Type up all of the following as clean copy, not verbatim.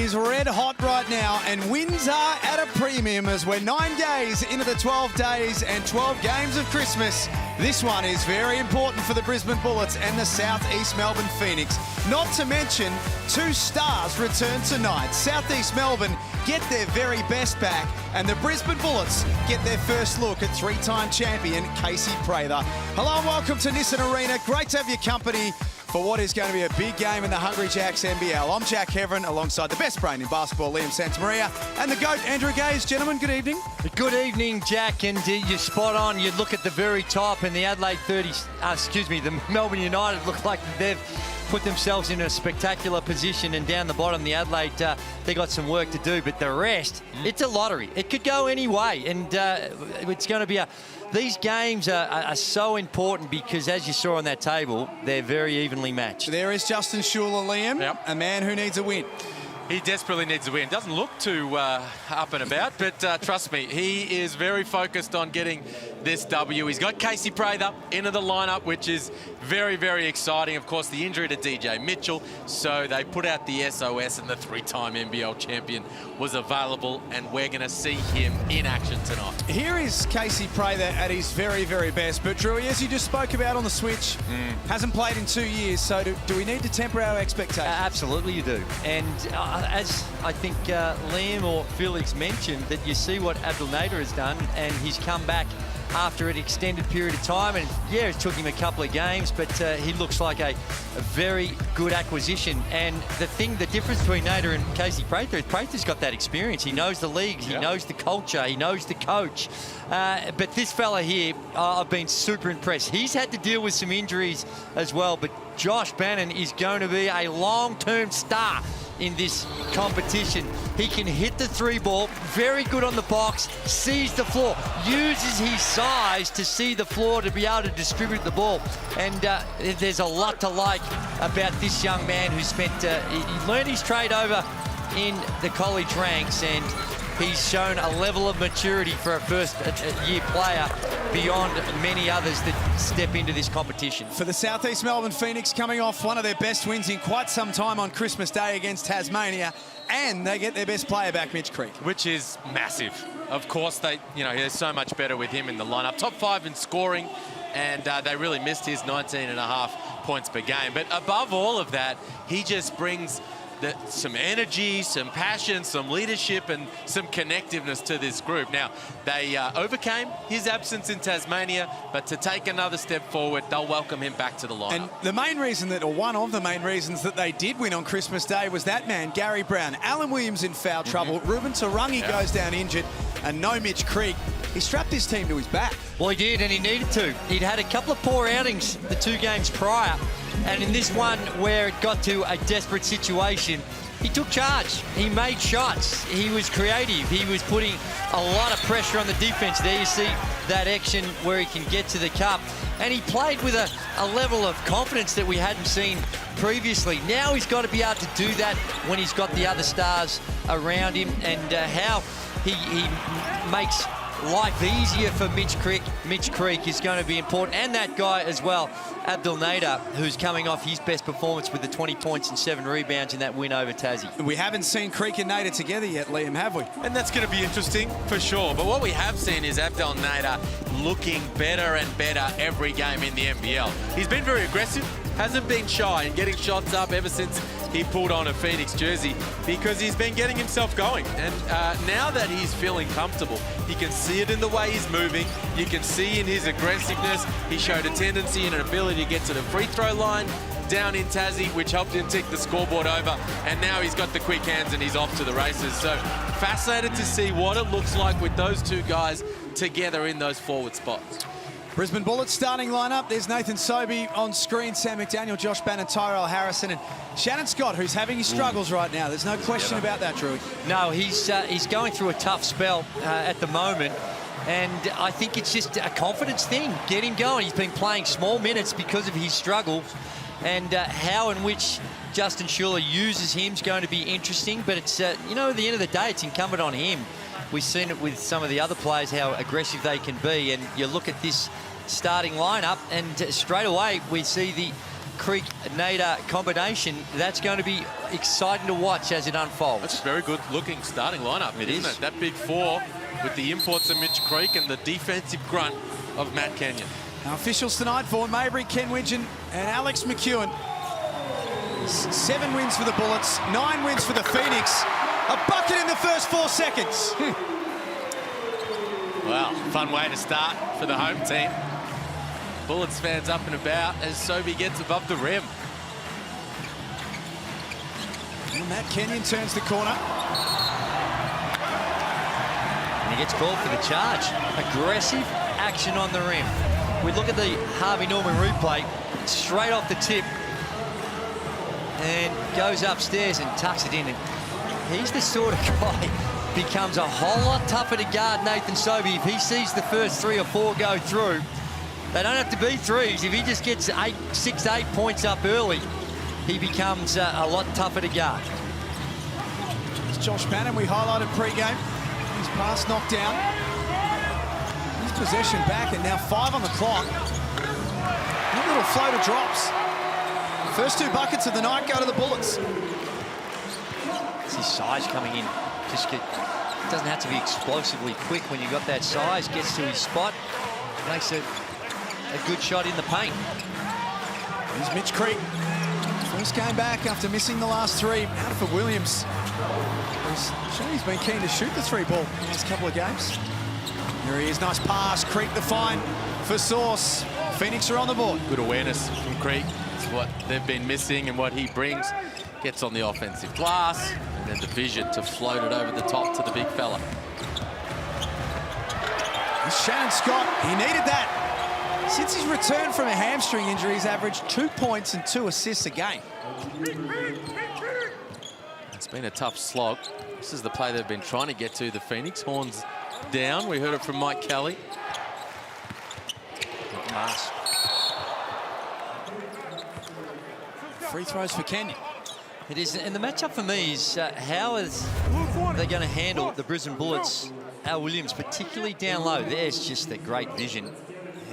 is red hot right now, and wins are at a premium as we're 9 days into the 12 days and 12 games of Christmas. This one is very important for the Brisbane Bullets and the South East Melbourne Phoenix. Not to mention, 2 stars return tonight. South East Melbourne get their very best back, and the Brisbane Bullets get their first look at 3-time champion Casey Prather. Hello and welcome to Nissan Arena. Great to have your company for what is going to be a big game in the Hungry Jacks NBL. I'm Jack Heverin, alongside the best brain in basketball, Liam Santamaria, and the GOAT, Andrew Gaze. Gentlemen, good evening. Good evening, Jack, and you're spot on. You look at the very top, and the the Melbourne United look like they've put themselves in a spectacular position, and down the bottom, the Adelaide, they got some work to do, but the rest, it's a lottery. It could go any way, and it's going to be these games are so important because, as you saw on that table, they're very evenly matched. There is Justin Schuller, Liam, Yep. a man who needs a win. He desperately needs a win. Doesn't look too up and about, but trust me, he is very focused on getting this W. He's got Casey Prather into the lineup, which is very, very exciting. Of course, the injury to DJ Mitchell, so they put out the SOS, and the 3-time NBL champion was available, and we're going to see him in action tonight. Here is Casey Prather at his very, very best. But, Drewy, as you just spoke about on the switch, hasn't played in 2 years, so do we need to temper our expectations? Absolutely you do. And as I think Liam or Felix mentioned, that you see what Abdel Nader has done, and he's come back after an extended period of time, and yeah, it took him a couple of games, but he looks like a very good acquisition. And the difference between Nader and Casey Prather is Prather's got that experience. He knows the league, he knows the culture, he knows the coach. But this fella here, I've been super impressed. He's had to deal with some injuries as well, but Josh Bannon is going to be a long-term star in this competition. He can hit the 3 ball, very good on the box, sees the floor, uses his size to see the floor to be able to distribute the ball. And there's a lot to like about this young man who spent, he learned his trade over in the college ranks, and he's shown a level of maturity for a first-year player beyond many others that step into this competition. For the South East Melbourne Phoenix, coming off one of their best wins in quite some time on Christmas Day against Tasmania, and they get their best player back, Mitch Creek. Which is massive. Of course, they're so much better with him in the lineup. Top 5 in scoring, and they really missed his 19.5 points per game. But above all of that, he just brings some energy, some passion, some leadership, and some connectiveness to this group. Now, they overcame his absence in Tasmania, but to take another step forward, they'll welcome him back to the lineup. And the main reason or one of the main reasons that they did win on Christmas Day was that man, Gary Brown. Alan Williams in foul trouble. Ruben Tarangi goes down injured, and no Mitch Creek. He strapped his team to his back. Well, he did, and he needed to. He'd had a couple of poor outings the 2 games prior, and in this one where it got to a desperate situation, he took charge. He made shots. He was creative. He was putting a lot of pressure on the defense. There you see that action where he can get to the cup. And he played with a level of confidence that we hadn't seen previously. Now he's got to be able to do that when he's got the other stars around him, and how he makes life easier for Mitch Creek. Mitch Creek is going to be important, and that guy as well, Abdel Nader, who's coming off his best performance with the 20 points and 7 rebounds in that win over Tassie. We haven't seen Creek and Nader together yet, Liam, have we? And that's going to be interesting for sure. But what we have seen is Abdel Nader looking better and better every game in the NBL. He's been very aggressive, hasn't been shy in getting shots up ever since he pulled on a Phoenix jersey, because he's been getting himself going. And now that he's feeling comfortable, you can see it in the way he's moving. You can see in his aggressiveness. He showed a tendency and an ability to get to the free throw line down in Tassie, which helped him tick the scoreboard over. And now he's got the quick hands and he's off to the races. So fascinated to see what it looks like with those 2 guys together in those forward spots. Brisbane Bullets starting lineup. There's Nathan Sobey on screen, Sam McDaniel, Josh Bannon, Tyrell Harrison, and Shannon Scott, who's having his struggles right now. There's no question about that, Drew. No, he's going through a tough spell at the moment, and I think it's just a confidence thing. Get him going. He's been playing small minutes because of his struggles, and how and which Justin Schuller uses him is going to be interesting, but it's, at the end of the day, it's incumbent on him. We've seen it with some of the other players, how aggressive they can be, and you look at this starting lineup, and straight away we see Creek-Nader combination, that's going to be exciting to watch as it unfolds. That's a very good looking starting lineup, isn't it? That big four with the imports of Mitch Creek and the defensive grunt of Matt Kenyon. Our officials tonight for Maybury, Ken Widgeon and Alex McEwen. 7 wins for the Bullets, 9 wins for the Phoenix. A bucket in the first 4 seconds. Well, fun way to start for the home team. Bullets fans up and about as Sobey gets above the rim. And Matt Kenyon turns the corner. And he gets called for the charge. Aggressive action on the rim. We look at the Harvey Norman replay, straight off the tip, and goes upstairs and tucks it in. And he's the sort of guy becomes a whole lot tougher to guard Nathan Sobey if he sees the first 3 or 4 go through. They don't have to be threes. If he just gets 6, 8 points up early, he becomes a lot tougher to guard. It's Josh Bannon we highlighted pre-game. His pass knocked down. His possession back and now 5 on the clock. A little floater drops. First 2 buckets of the night go to the Bullets. It's his size coming in. Doesn't have to be explosively quick when you've got that size. Gets to his spot, makes a good shot in the paint. Here's Mitch Creek. First game back after missing the last 3. Out for Williams. He's been keen to shoot the 3-ball in the last couple of games. Here he is, nice pass. Creek the find for Sauce. Phoenix are on the board. Good awareness from Creek. It's what they've been missing and what he brings. Gets on the offensive glass, and then the vision to float it over the top to the big fella. It's Shannon Scott, he needed that. Since his return from a hamstring injury, he's averaged 2 points and 2 assists a game. It's been a tough slog. This is the play they've been trying to get to, the Phoenix. Horns down, we heard it from Mike Kelly. Pass. Free throws for Kenyon. It is, and the matchup for me is how is they going to handle the Brisbane Bullets, Al Williams, particularly down low. There's just a great vision.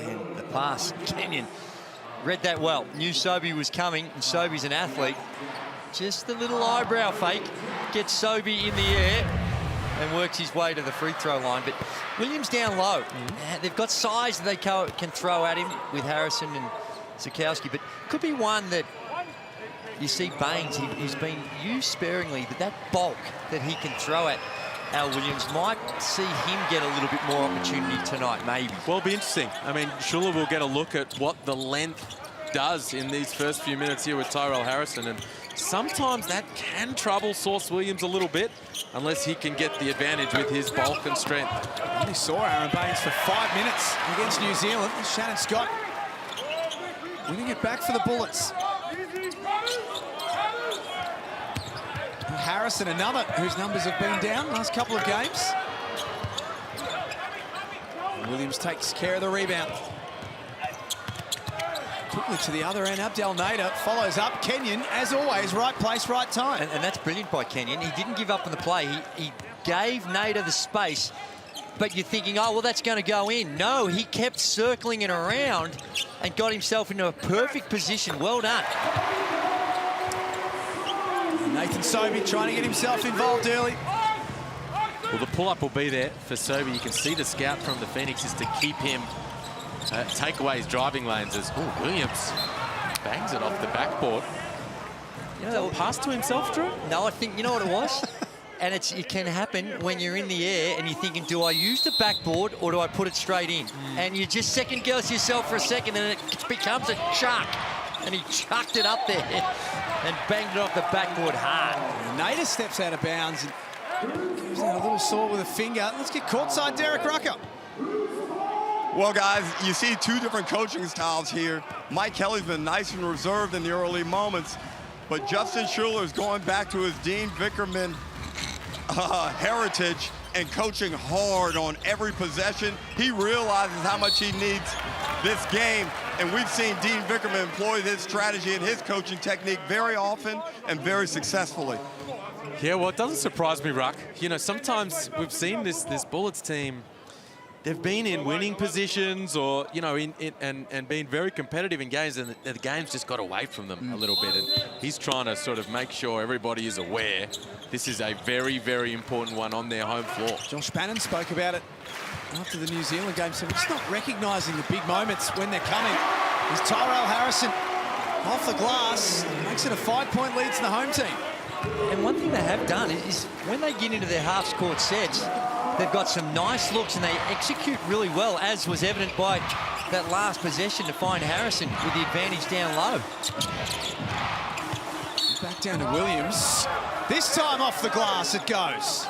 And the pass, Kenyon read that well. Knew Sobey was coming, and Sobey's an athlete. Just a little eyebrow fake, gets Sobey in the air and works his way to the free throw line. But Williams down low. They've got size that they can throw at him with Harrison and Zukowski, but could be one that you see Baines, he's been used sparingly, but that bulk that he can throw at Al Williams might see him get a little bit more opportunity tonight, maybe. Well, it'll be interesting. I mean, Schuller will get a look at what the length does in these first few minutes here with Tyrell Harrison, and sometimes that can trouble Sauce Williams a little bit unless he can get the advantage with his bulk and strength. We only saw Aaron Baines for 5 minutes against New Zealand. Shannon Scott winning it back for the Bullets. Harrison, another whose numbers have been down last couple of games. Williams takes care of the rebound. Quickly to the other end, Abdel Nader follows up. Kenyon, as always, right place, right time. And that's brilliant by Kenyon. He didn't give up on the play. He gave Nader the space, but you're thinking, oh, well, that's going to go in. No, he kept circling it around and got himself into a perfect position. Well done. Nathan Sobey trying to get himself involved early. Well, the pull-up will be there for Sobey. You can see the scout from the Phoenix is to keep him, take away his driving lanes as Williams bangs it off the backboard. You know, pass to himself, Drew? No, I think, you know what it was? And it can happen when you're in the air and you're thinking, do I use the backboard or do I put it straight in? And you just second-guess yourself for a second and it becomes a chuck. And he chucked it up there and banged it off the backboard hard. Nader steps out of bounds and gives it a little sore with a finger. Let's get courtside Derek Rucker. Well, guys, you see 2 different coaching styles here. Mike Kelly's been nice and reserved in the early moments, but Justin Schuller is going back to his Dean Vickerman heritage and coaching hard on every possession. He realizes how much he needs this game, and we've seen Dean Vickerman employ this strategy and his coaching technique very often and very successfully. Yeah, well, it doesn't surprise me, Ruck. You know, sometimes we've seen this Bullets team they've been in winning positions or, you know, and been very competitive in games, and the game's just got away from them a little bit. And he's trying to sort of make sure everybody is aware this is a very, very important one on their home floor. Josh Bannon spoke about it after the New Zealand game, so we're just not recognising the big moments when they're coming. There's Tyrell Harrison off the glass, makes it a 5-point lead to the home team. And one thing they have done is when they get into their half-court sets, they've got some nice looks and they execute really well, as was evident by that last possession to find Harrison with the advantage down low. Back down to Williams. This time off the glass it goes.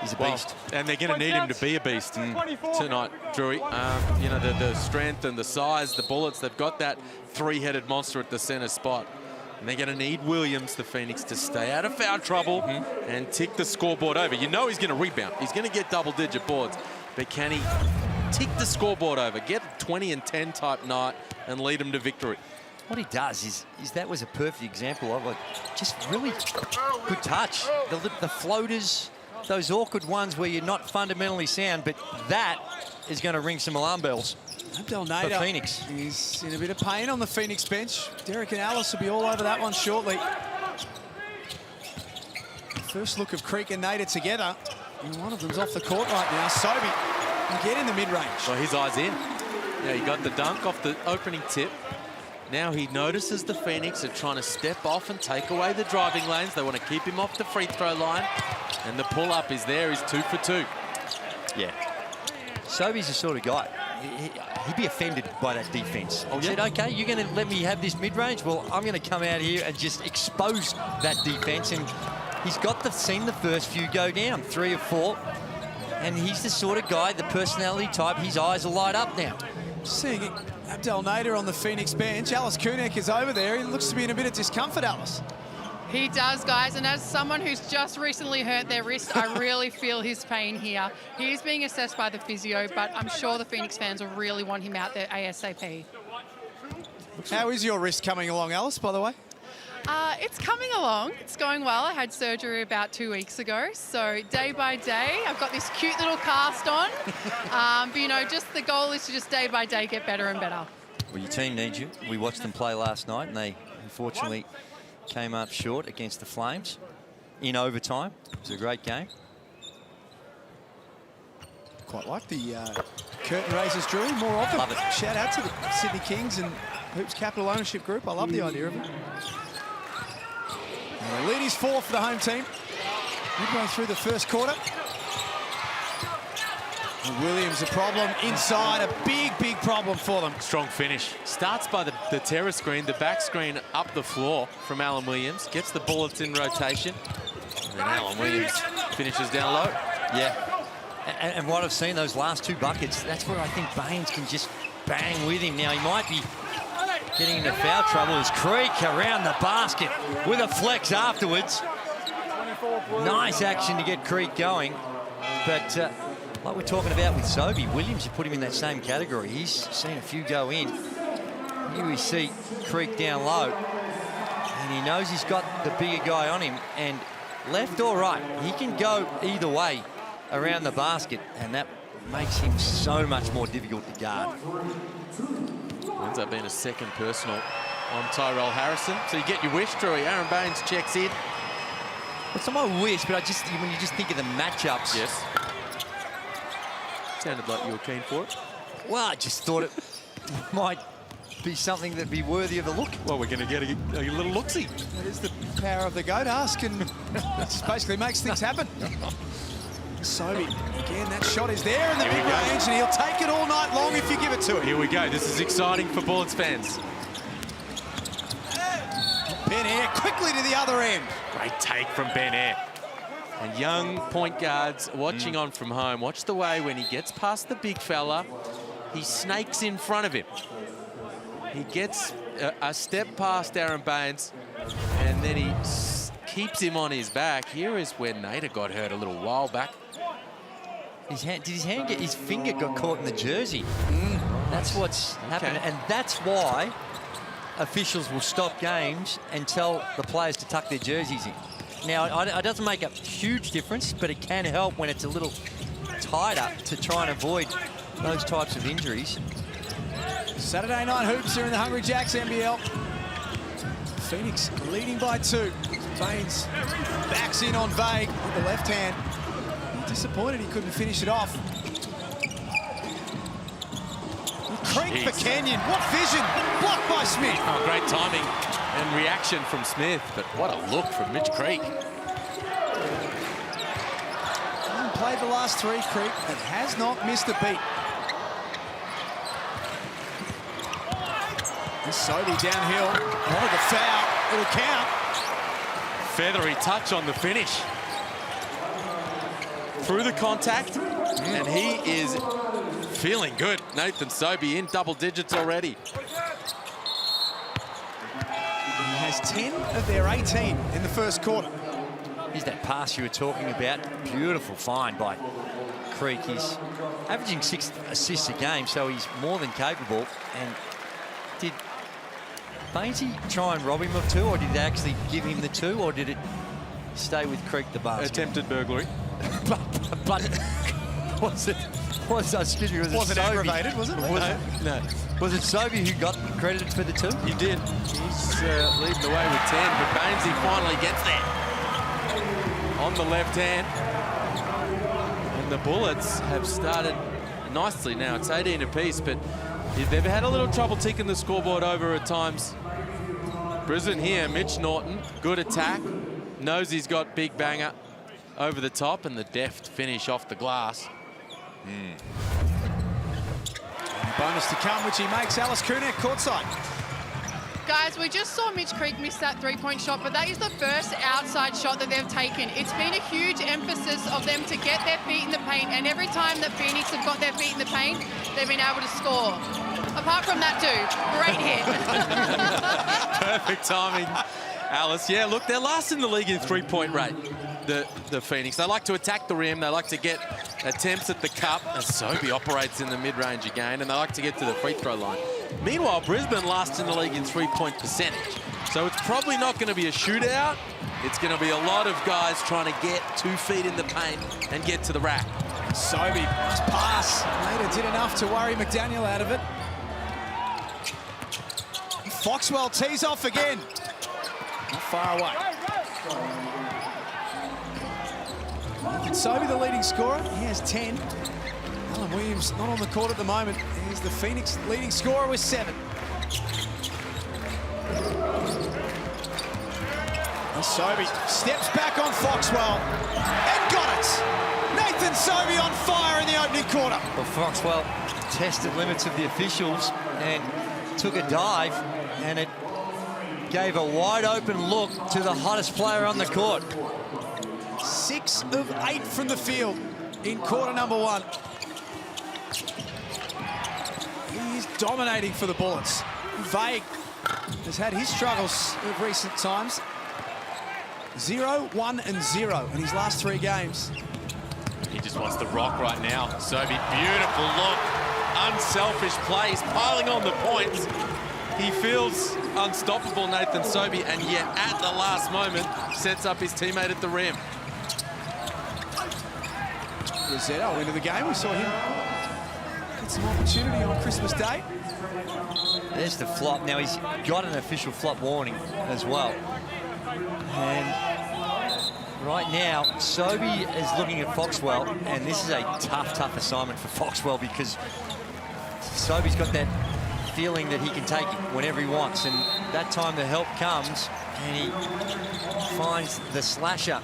He's a beast. And they're going to need him to be a beast tonight, Drewy. You know, the strength and the size, the bullets, they've got that three-headed monster at the center spot. And they're going to need Williams, the Phoenix, to stay out of foul trouble and tick the scoreboard over. You know he's going to rebound. He's going to get double-digit boards. But can he tick the scoreboard over, get a 20 and 10 type night and lead them to victory? What he does is that was a perfect example of, like, just really good touch. The floaters, those awkward ones where you're not fundamentally sound, but that is going to ring some alarm bells. Abdel For Nader, Phoenix. he's in a bit of pain on the Phoenix bench. Derek and Alice will be all over that one shortly. First look of Creek and Nader together. And one of them's off the court right now. Sobey can get in the mid-range. Well, his eye's in. Yeah, he got the dunk off the opening tip. Now he notices the Phoenix are trying to step off and take away the driving lanes. They want to keep him off the free throw line. And the pull-up is there. He's 2 for 2. Yeah. Sobey's the sort of guy. He'd be offended by that defense. He said, okay, you're going to let me have this mid-range? Well, I'm going to come out here and just expose that defense. And he's seen the first few go down, 3 of 4. And he's the sort of guy, the personality type, his eyes will light up now. Seeing it, Abdel Nader on the Phoenix bench. Alice Kunek is over there. He looks to be in a bit of discomfort, Alice. He does, guys, and as someone who's just recently hurt their wrist, I really feel his pain here. He is being assessed by the physio, but I'm sure the Phoenix fans will really want him out there ASAP. How is your wrist coming along, Alice, by the way? It's coming along. It's going well. I had surgery about 2 weeks ago, so day by day, I've got this cute little cast on. But, you know, just the goal is to just day by day get better and better. Well, your team needs you. We watched them play last night, and they unfortunately came up short against the Flames in overtime. It was a great game. Quite like the curtain raisers, Drew. More of them. Love it. Shout out to the Sydney Kings and Hoops Capital Ownership Group. I love the idea of it. And the lead is 4 for the home team. Midway through the first quarter. And Williams, a problem inside. A big, big problem for them. Strong finish. Starts by the terror screen, the back screen up the floor from Alan Williams. Gets the bullets in rotation. And then Alan Williams finishes down low. Yeah. And what I've seen, those last 2 buckets, that's where I think Baines can just bang with him. Now, he might be getting into foul trouble as Creek around the basket with a flex afterwards. Nice action to get Creek going. But like we're talking about with Sobey, Williams, you put him in that same category. He's seen a few go in. Here we see Creek down low. And he knows he's got the bigger guy on him. And left or right, he can go either way around the basket. And that makes him so much more difficult to guard. Ends up being a second personal on Tyrell Harrison. So you get your wish, Drewy. Aaron Baines checks in. It's not my wish, but when you just think of the matchups. Yes. Sounded like you were keen for it. Well, I just thought it might be something that'd be worthy of a look. Well, we're going to get a little look-see. That is the power of the goat ask, and that just basically makes things happen. Sobey, again, that shot is there in the mid-range, and he'll take it all night long if you give it to him. Here we go. This is exciting for Bullets fans. Ben Air quickly to the other end. Great take from Ben Air. And young point guards watching on from home. Watch the way when he gets past the big fella, he snakes in front of him. He gets a step past Aaron Baines, and then he keeps him on his back. Here is where Nader got hurt a little while back. Did his finger got caught in the jersey? That's what's happened, and that's why officials will stop games and tell the players to tuck their jerseys in. Now, it doesn't make a huge difference, but it can help when it's a little tighter to try and avoid those types of injuries. Saturday night hoops here in the Hungry Jacks NBL. Phoenix leading by 2. Baines backs in on Vague with the left hand. Disappointed he couldn't finish it off. Creek for Kenyon. What vision! Blocked by Smith. Oh, great timing and reaction from Smith, but what a look from Mitch Creek. Played the last 3, Creek, and has not missed a beat. And Sobey downhill. Oh, the foul. It'll count. Feathery touch on the finish. Through the contact, and he is feeling good. Nathan Sobey in double digits already. He has 10 of their 18 in the first quarter. Here's that pass you were talking about. Beautiful find by Creek. He's averaging 6 assists a game, so he's more than capable. And did Bainesy try and rob him of 2, or did they actually give him the 2, or did it stay with Creek the basket? Attempted burglary. but was it? Excuse me, was it Wasn't Sobey? aggravated, was it? No. Was it Sobey who got credited for the 2? He did. He's leading the way with 10, but Bainesy finally gets there. On the left hand. And the Bullets have started nicely now. It's 18 apiece, but they've had a little trouble ticking the scoreboard over at times. Brisbane here, Mitch Norton, good attack. Knows he's got big banger over the top, and the deft finish off the glass. Bonus to come, which he makes. Alice Kunek courtside. Guys, we just saw Mitch Creek miss that 3-point shot, but that is the first outside shot that they've taken. It's been a huge emphasis of them to get their feet in the paint, and every time that Phoenix have got their feet in the paint, they've been able to score. Apart from that too, great hit. Perfect timing, Alice. Yeah, look, they're last in the league in 3-point rate, the Phoenix. They like to attack the rim. They like to get attempts at the cup, as Sobey operates in the mid-range again, and they like to get to the free throw line. Meanwhile, Brisbane last in the league in 3-point percentage. So it's probably not going to be a shootout. It's going to be a lot of guys trying to get 2 feet in the paint and get to the rack. Sobey, nice pass. Later did enough to worry McDaniel out of it. Foxwell tees off again. Not far away. Nathan Sobey, the leading scorer. He has 10. Alan Williams not on the court at the moment. He's the Phoenix leading scorer with 7. And Sobey steps back on Foxwell and got it. Nathan Sobey on fire in the opening quarter. Well, Foxwell tested limits of the officials and took a dive, and it gave a wide open look to the hottest player on the court. 6 of 8 from the field in quarter number 1. He is dominating for the Bullets. Vague has had his struggles of recent times. 0, 1, and 0 in his last 3 games. He just wants to rock right now. Sobey, beautiful look. Unselfish plays, piling on the points. He feels unstoppable, Nathan Sobey, and yet at the last moment sets up his teammate at the rim. Rosetto into the game. We saw him get some opportunity on Christmas Day. There's the flop. Now he's got an official flop warning as well. And right now, Sobey is looking at Foxwell, and this is a tough assignment for Foxwell, because Sobey's got that feeling that he can take it whenever he wants, and that time the help comes, and he finds the slasher.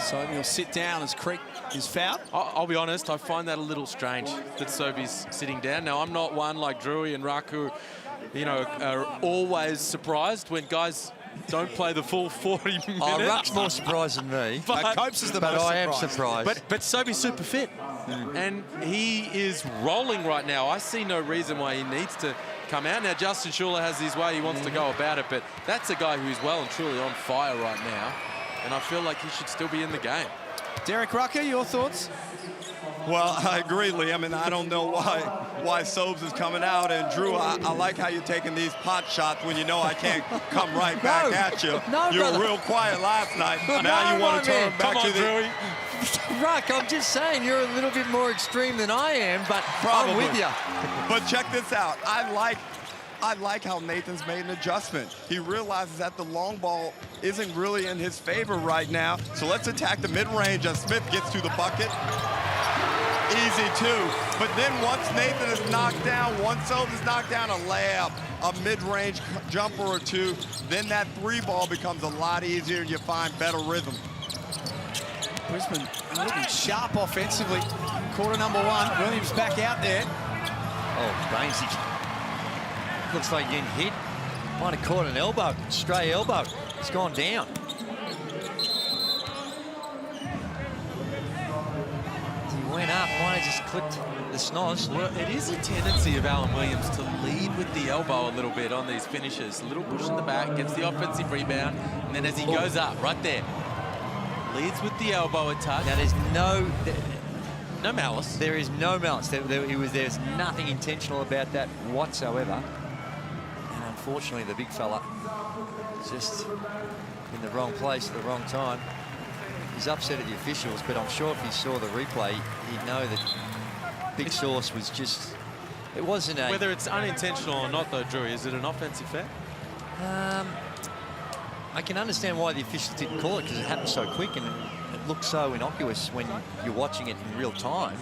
Sobey will sit down as Creek is fouled. I'll be honest, I find that a little strange that Sobey's sitting down. Now, I'm not one like Drewy and Raku, you know, are always surprised when guys don't play the full 40 minutes. Oh, Ruck's more surprised than me. But Copes is the But most I am surprised. surprised. But Sobey's super fit, and he is rolling right now. I see no reason why he needs to come out. Now, Justin Schuller has his way. He wants to go about it, but that's a guy who's well and truly on fire right now, and I feel like he should still be in the game. Derek Rucker, your thoughts? Well, I agree, Liam, and I don't know why Sobes is coming out. And Drew, I like how you're taking these pot shots when you know I can't come right back at you. No, you were brother. real quiet last night. Now you want to turn back to the... Ruck, I'm just saying you're a little bit more extreme than I am, but Probably. I'm with you. But check this out. I like how Nathan's made an adjustment. He realizes that the long ball isn't really in his favor right now. So let's attack the mid-range as Smith gets to the bucket. Easy too. But then once Nathan is knocked down, once Sobes is knocked down, a layup, a mid-range jumper or two, then that three ball becomes a lot easier and you find better rhythm. Brisbane looking sharp offensively. Quarter number one. Williams back out there. Oh, Bainesy. Looks like getting hit. Might have caught an elbow, stray elbow. It's gone down. He went up, might have just clipped the snoz. Well, it is a tendency of Alan Williams to lead with the elbow a little bit on these finishes. A little push in the back, gets the offensive rebound, and then as he goes up, right there, leads with the elbow a touch. Now there's no malice. There is no malice. There's nothing intentional about that whatsoever. And unfortunately, the big fella is just in the wrong place at the wrong time. He's upset at the officials, but I'm sure if he saw the replay, he'd know that Big Sauce was just... It wasn't a... Whether it's unintentional or not, though, Drew, is it an offensive foul? I can understand why the officials didn't call it, because it happened so quick and it looks so innocuous when you're watching it in real time.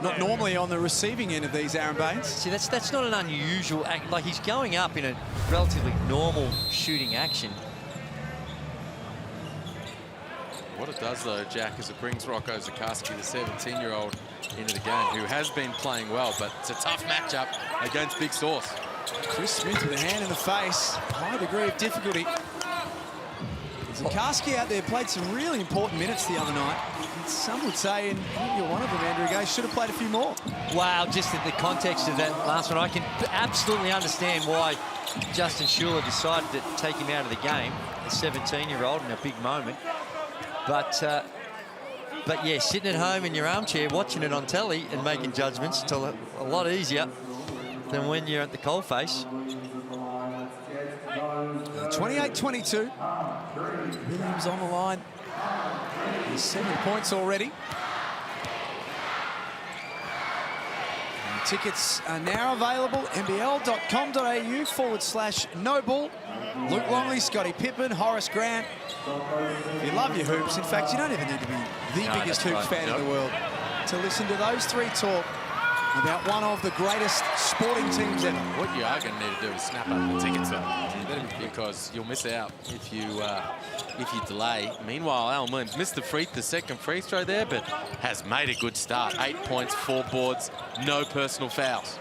Not normally on the receiving end of these, Aaron Baines. See, that's not an unusual act. Like, he's going up in a relatively normal shooting action. What it does, though, Jack, is it brings Rocco Zikarsky, the 17-year-old, into the game, who has been playing well, but it's a tough matchup against Big Sauce. Chris Smith with a hand in the face. High degree of difficulty. Zikarsky out there played some really important minutes the other night. Some would say, and you're one of them, Andrew Gay, should have played a few more. Wow, just in the context of that last one, I can absolutely understand why Justin Schuler decided to take him out of the game, a 17-year-old in a big moment. But yeah, sitting at home in your armchair, watching it on telly and making judgments, it's a lot easier than when you're at the coalface. 28-22. Williams on the line. He's 7 points already. And tickets are now available. NBL.com.au/Noble. Luke Longley, Scottie Pippen, Horace Grant. If you love your hoops, in fact, you don't even need to be the biggest hoops fan in the world to listen to those three talk about one of the greatest sporting teams ever. What you are going to need to do is snap up the tickets, though, because you'll miss out if you delay. Meanwhile, Alan Williams missed the second free throw there, but has made a good start. 8 points, 4 boards, no personal fouls.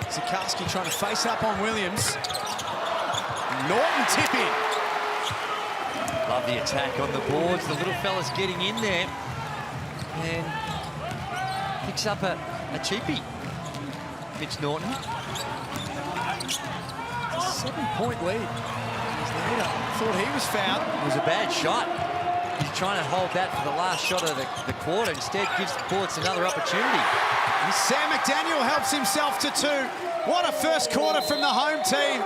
Zikarsky trying to face up on Williams. Norton tip in. Love the attack on the boards. The little fella's getting in there and picks up a cheapie. Mitch Norton. It's a 7-point lead. Thought he was fouled. It was a bad shot. He's trying to hold that for the last shot of the quarter. Instead, gives the Bullets another opportunity. And Sam McDaniel helps himself to 2. What a first quarter from the home team.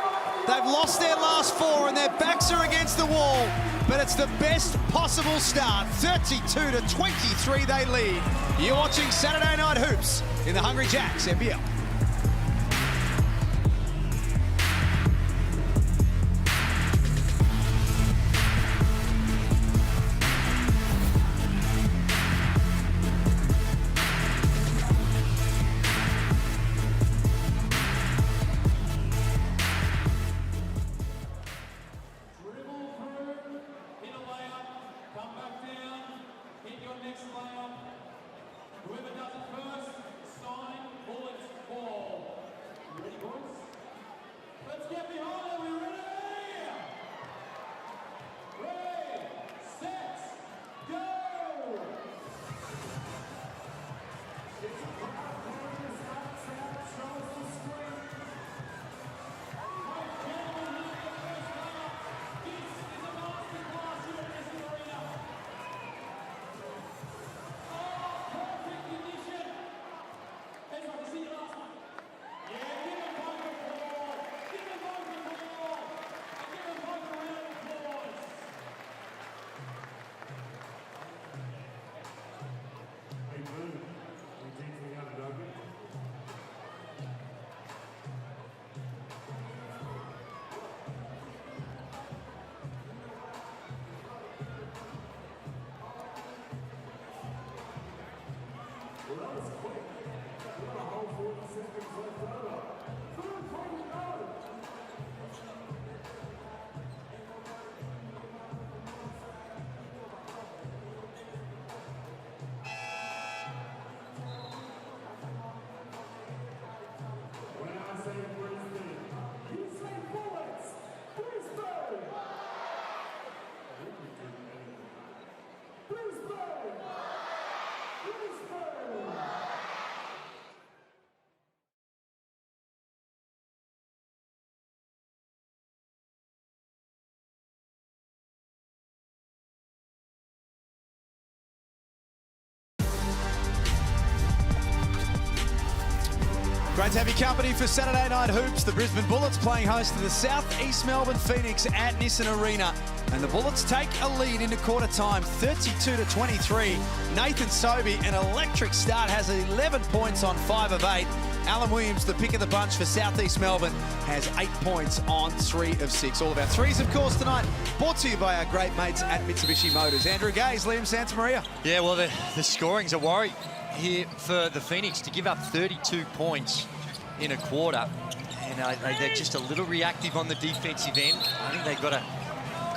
They've lost their last 4 and their backs are against the wall. But it's the best possible start. 32-23 they lead. You're watching Saturday Night Hoops in the Hungry Jacks NBL. Great to have your company for Saturday Night Hoops. The Brisbane Bullets playing host to the South East Melbourne Phoenix at Nissan Arena. And the Bullets take a lead into quarter time, 32-23. Nathan Sobey, an electric start, has 11 points on 5 of 8. Alan Williams, the pick of the bunch for South East Melbourne, has 8 points on 3 of 6. All of our threes, of course, tonight, brought to you by our great mates at Mitsubishi Motors. Andrew Gaze, Liam Santamaria. Yeah, well, the scoring's a worry here for the Phoenix to give up 32 points in a quarter. And they're just a little reactive on the defensive end. I think they've got to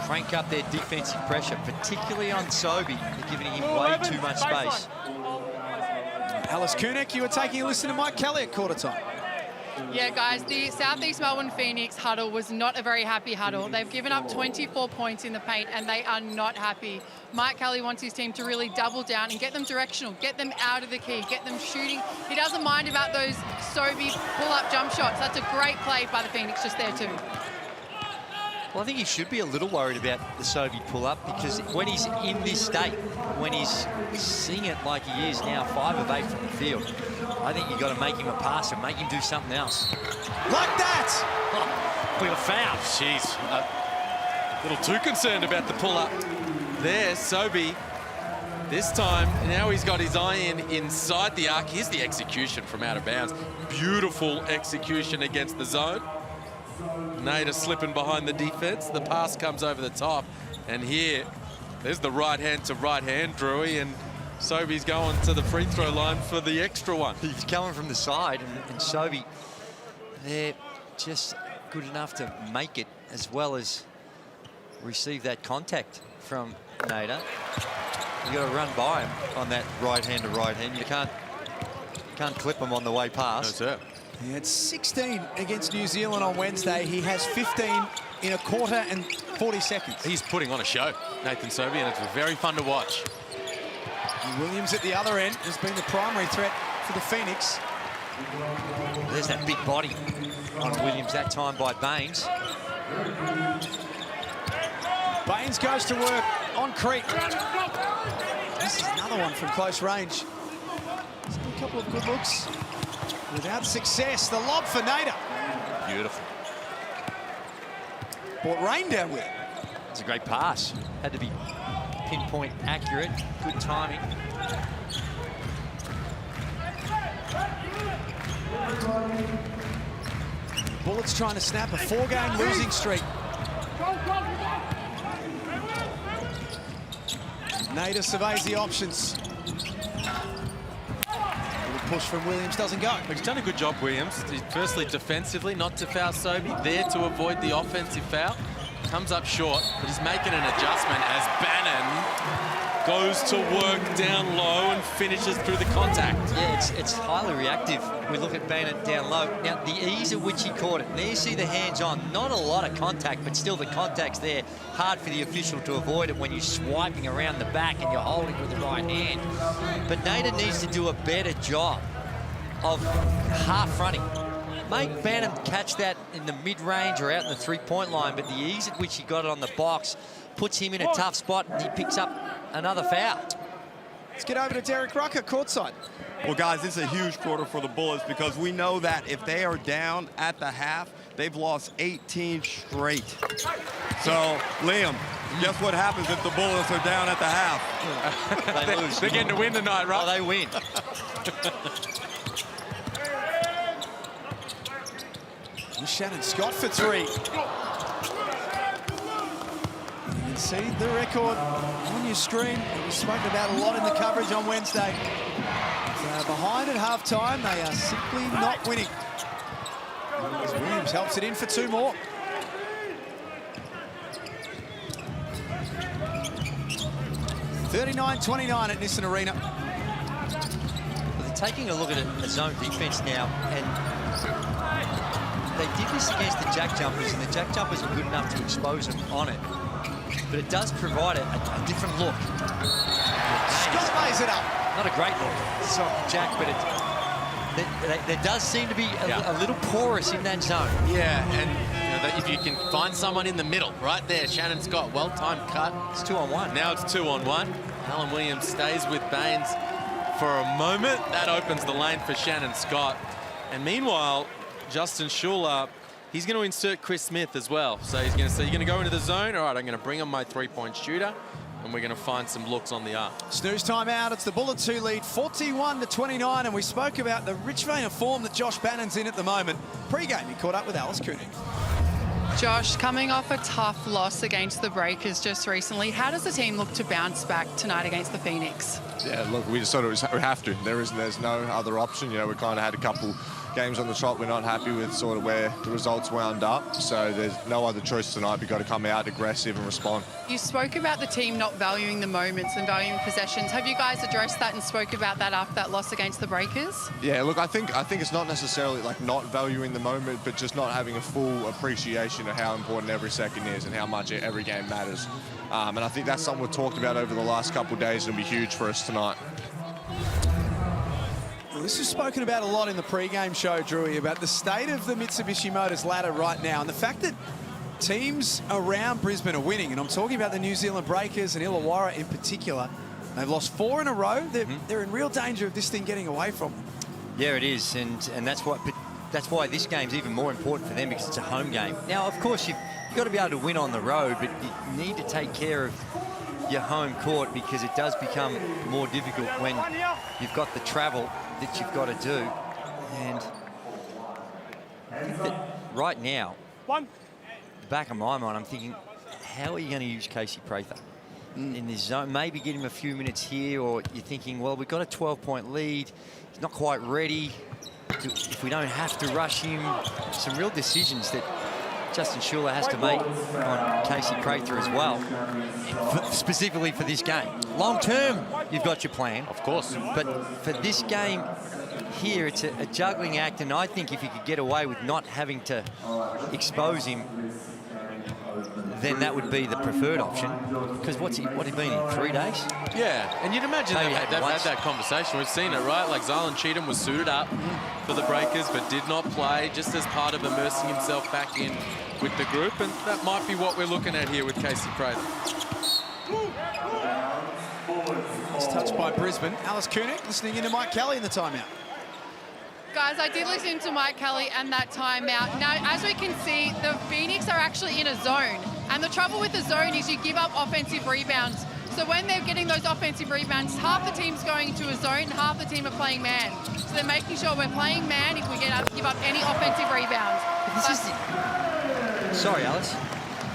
crank up their defensive pressure, particularly on Sobey. They're giving him way too much space. Alice Kunek, you were taking a listen to Mike Kelly at quarter time. Yeah, guys, the South East Melbourne Phoenix huddle was not a very happy huddle. They've given up 24 points in the paint, and they are not happy. Mike Kelly wants his team to really double down and get them directional, get them out of the key, get them shooting. He doesn't mind about those Sobey pull-up jump shots. That's a great play by the Phoenix just there too. Well, I think he should be a little worried about the Sobey pull-up, because when he's in this state, when he's seeing it like he is now, 5 of 8 from the field, I think you've got to make him a passer, make him do something else. Like that! Oh, we got a foul. Jeez, a little too concerned about the pull-up there. Sobey, this time, now he's got his eye inside the arc. Here's the execution from out of bounds. Beautiful execution against the zone. Nader slipping behind the defense. The pass comes over the top. And here, there's the right hand to right hand, Drewy, and Sobey's going to the free throw line for the extra one. He's coming from the side, and Sobey, they're just good enough to make it as well as receive that contact from Nader. You got to run by him on that right hand to right hand. You can't clip him on the way past. No, sir. He had 16 against New Zealand on Wednesday. He has 15 in a quarter and 40 seconds. He's putting on a show, Nathan Sobey, and it's very fun to watch. And Williams at the other end has been the primary threat for the Phoenix. There's that big body on Williams that time by Baines. Baines goes to work on Creek. This is another one from close range. A couple of good looks. Without success, the lob for Nader. Beautiful. Brought rain down with it. It's a great pass. Had to be pinpoint accurate. Good timing. Bullets trying to snap a 4-game losing streak. Nader surveys the options. Push from Williams doesn't go. He's done a good job, Williams. Firstly, defensively, not to foul Sobey. There to avoid the offensive foul. Comes up short, but he's making an adjustment as Bannon goes to work down low and finishes through the contact. Yeah, it's highly reactive. We look at Bannon down low. Now, the ease at which he caught it. There you see the hands on. Not a lot of contact, but still the contact's there. Hard for the official to avoid it when you're swiping around the back and you're holding with the right hand. But Nader needs to do a better job of half fronting. Make Bannon catch that in the mid-range or out in the three-point line, but the ease at which he got it on the box puts him in a tough spot, and he picks up another foul. Let's get over to Derek Rucker, courtside. Well, guys, this is a huge quarter for the Bullets because we know that if they are down at the half, they've lost 18 straight. So, Liam, guess what happens if the Bullets are down at the half? They lose. They're getting to win tonight, right? Oh, they win. Shannon Scott for 3. You can see the record on your screen. It was spoken about a lot in the coverage on Wednesday. They are behind at half-time. They are simply not winning. As Williams helps it in for 2 more. $39-29 at Nissan Arena. Well, they're taking a look at a zone defense now, and they did this against the jack jumpers, and the jack jumpers are good enough to expose them on it. But it does provide a different look. Scott lays it up. Not a great look, soft jack, but there does seem to be a little porous in that zone. Yeah, and if you can find someone in the middle, right there, Shannon Scott, well-timed cut. It's 2-on-1. Now it's 2-on-1. Alan Williams stays with Baines for a moment. That opens the lane for Shannon Scott. And meanwhile, Justin Schuler, he's going to insert Chris Smith as well. So he's going to say, you're going to go into the zone? All right, I'm going to bring on my 3-point shooter, and we're going to find some looks on the arc. Snooze time out. It's the Bullets who lead 41-29, and we spoke about the rich vein of form that Josh Bannon's in at the moment. Pre-game, he caught up with Alice Koenig. Josh, coming off a tough loss against the Breakers just recently, how does the team look to bounce back tonight against the Phoenix? Yeah, look, we have to. There's no other option. You know, we kind of had a couple games on the trot we're not happy with sort of where the results wound up. So there's no other choice tonight. We've got to come out aggressive and respond. You spoke about the team not valuing the moments and valuing possessions. Have you guys addressed that and spoke about that after that loss against the Breakers? Yeah, look, I think it's not necessarily like not valuing the moment, but just not having a full appreciation of how important every second is and how much every game matters. And I think that's something we've talked about over the last couple of days and will be huge for us tonight. Well, this is spoken about a lot in the pre-game show, Drewy, about the state of the Mitsubishi Motors ladder right now and the fact that teams around Brisbane are winning. And I'm talking about the New Zealand Breakers and Illawarra in particular. They've lost 4 in a row. They're in real danger of this thing getting away from them. Yeah, it is, and that's why this game's even more important for them, because it's a home game. Now, of course, you've got to be able to win on the road, but you need to take care of your home court, because it does become more difficult when you've got the travel that you've got to do. And I think that right now, the back of my mind, I'm thinking, how are you going to use Casey Prather in this zone? Maybe get him a few minutes here, or you're thinking, well, we've got a 12-point lead. He's not quite ready. If we don't have to rush him, some real decisions that Justin Schuler has to make on Casey Prather as well, specifically for this game. Long term, you've got your plan, Of course. but for this game here, it's a juggling act, and I think if you could get away with not having to expose him, then that would be the preferred option. Because what he been in 3 days? Yeah, and you'd imagine Maybe they've had that conversation. We've seen it, right? Like Zylan Cheatham was suited up for the Breakers, but did not play, just as part of immersing himself back in with the group. And that might be what we're looking at here with Casey Prather. It's touched by Brisbane. Alice Koenig listening into Mike Kelly in the timeout. Guys, I did listen to Mike Kelly and that timeout. Now, as we can see, the Phoenix are actually in a zone. And the trouble with the zone is you give up offensive rebounds. So when they're getting those offensive rebounds, half the team's going into a zone and half the team are playing man. So they're making sure we're playing man if we give up any offensive rebounds. Sorry, Alice.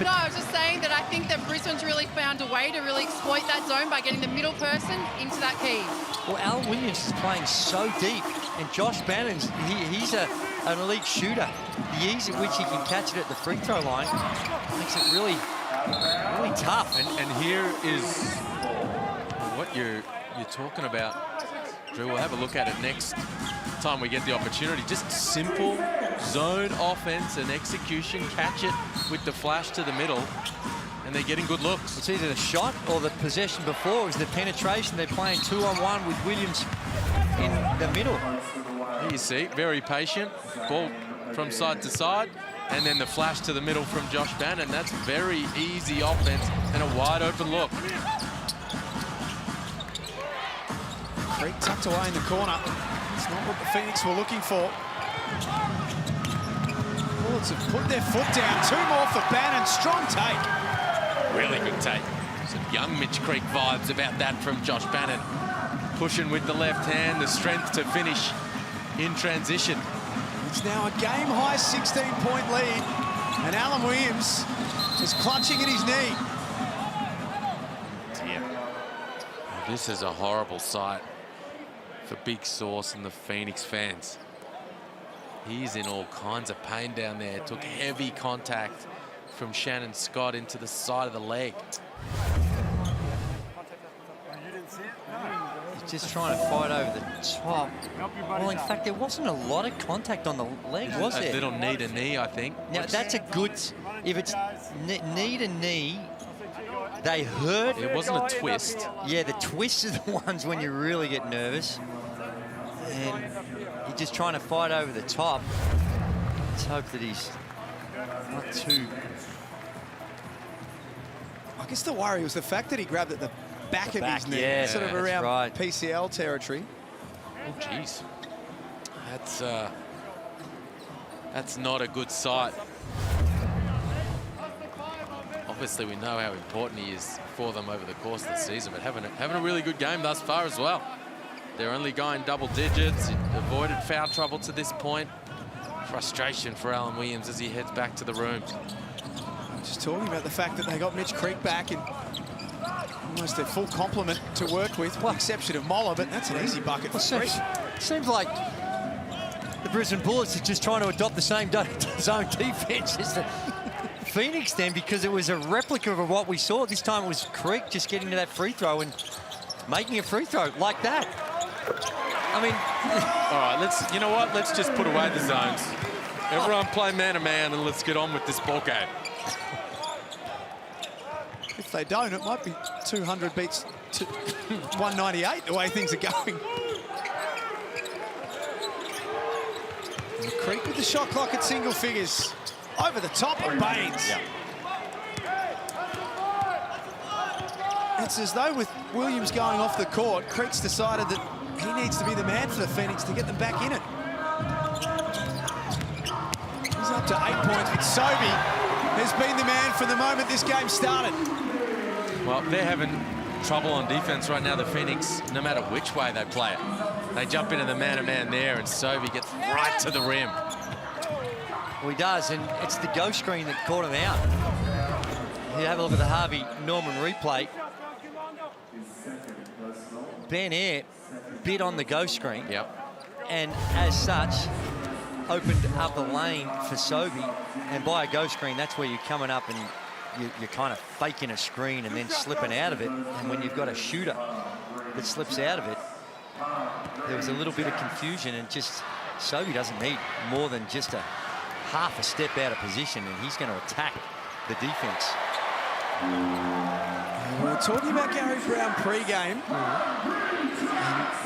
No, I was just saying that I think that Brisbane's really found a way to really exploit that zone by getting the middle person into that key. Well, Alan Williams is playing so deep, and Josh Bannon's, he's an elite shooter. The ease at which he can catch it at the free throw line makes it really, really tough. And here is what you're talking about, Drew. We'll have a look at it next time we get the opportunity. Just simple zone offense and execution. Catch it with the flash to the middle, and they're getting good looks. It's either the shot or the possession before. It was the penetration. They're playing 2-on-1 with Williams in the middle. Here you see, very patient. Ball from side to side, and then the flash to the middle from Josh Bannon. That's very easy offense and a wide open look. Creek tucked away in the corner. It's not what the Phoenix were looking for. Bullets have put their foot down. 2 more for Bannon. Strong take. Really good take. Some young Mitch Creek vibes about that from Josh Bannon. Pushing with the left hand, the strength to finish in transition. It's now a game-high 16-point lead, and Alan Williams is clutching at his knee. Dear. This is a horrible sight for Big Sauce and the Phoenix fans. He's in all kinds of pain down there. Took heavy contact from Shannon Scott into the side of the leg. He's just trying to fight over the top. Well, in fact, there wasn't a lot of contact on the leg, was there? A little knee to knee, I think. Now, that's a good... If it's knee to knee, they hurt. It wasn't a twist. Yeah, the twists are the ones when you really get nervous. And he's just trying to fight over the top. Let's hope that he's not too... I guess the worry was the fact that he grabbed at the back of his knee, yeah, sort of that's around right. PCL territory. Oh, jeez. That's not a good sight. Obviously, we know how important he is for them over the course of the season, but having a really good game thus far as well. They're only going double digits, avoided foul trouble to this point. Frustration for Alan Williams as he heads back to the room. Just talking about the fact that they got Mitch Creek back in almost their full complement to work with, with the exception of Moller, but that's an easy bucket for Creek. Seems like the Brisbane Bullets are just trying to adopt the same zone defense as the Phoenix then, because it was a replica of what we saw. This time it was Creek just getting to that free throw and making a free throw like that. I mean... All right, you know what? Let's just put away the zones. Everyone play man-to-man and let's get on with this ball game. If they don't, it might be 200 beats to 198, the way things are going. And Creek with the shot clock at single figures. Over the top of Baines. Yeah. It's as though with Williams going off the court, Creek's decided that he needs to be the man for the Phoenix to get them back in it. He's up to 8 points, but Sobey has been the man from the moment this game started. Well, they're having trouble on defense right now, the Phoenix, no matter which way they play it. They jump into the man-to-man there, and Sobey gets right to the rim. Well, he does, and it's the go screen that caught him out. You have a look at the Harvey Norman replay. Ben Air bit on the go screen. Yep. And as such, opened up a lane for Sobey. And by a go screen, that's where you're coming up and you're kind of faking a screen and then slipping out of it. And when you've got a shooter that slips out of it, there was a little bit of confusion, and just Sobey doesn't need more than just a half a step out of position, and he's going to attack the defense. We were talking about Gary Brown pre-game,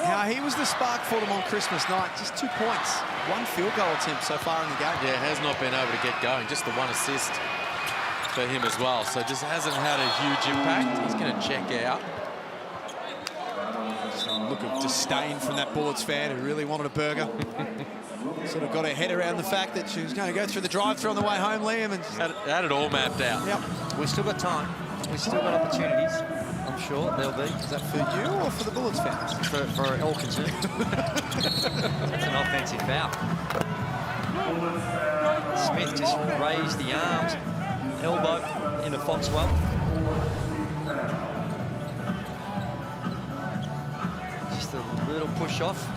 how he was the spark for them on Christmas night. Just 2 points, 1 field goal attempt so far in the game. Yeah, has not been able to get going. Just the 1 assist for him as well. So just hasn't had a huge impact. He's going to check out. Some look of disdain from that Bullets fan who really wanted a burger. Sort of got her head around the fact that she was going to go through the drive-thru on the way home, Liam. And Had it all mapped out. Yep. We've still got time. We've still got opportunities. I'm sure there'll be. Is that for you or for the Bullets fans? For all concerned. That's an offensive foul. Smith just raised the arms, elbow into Foxwell. Just a little push off.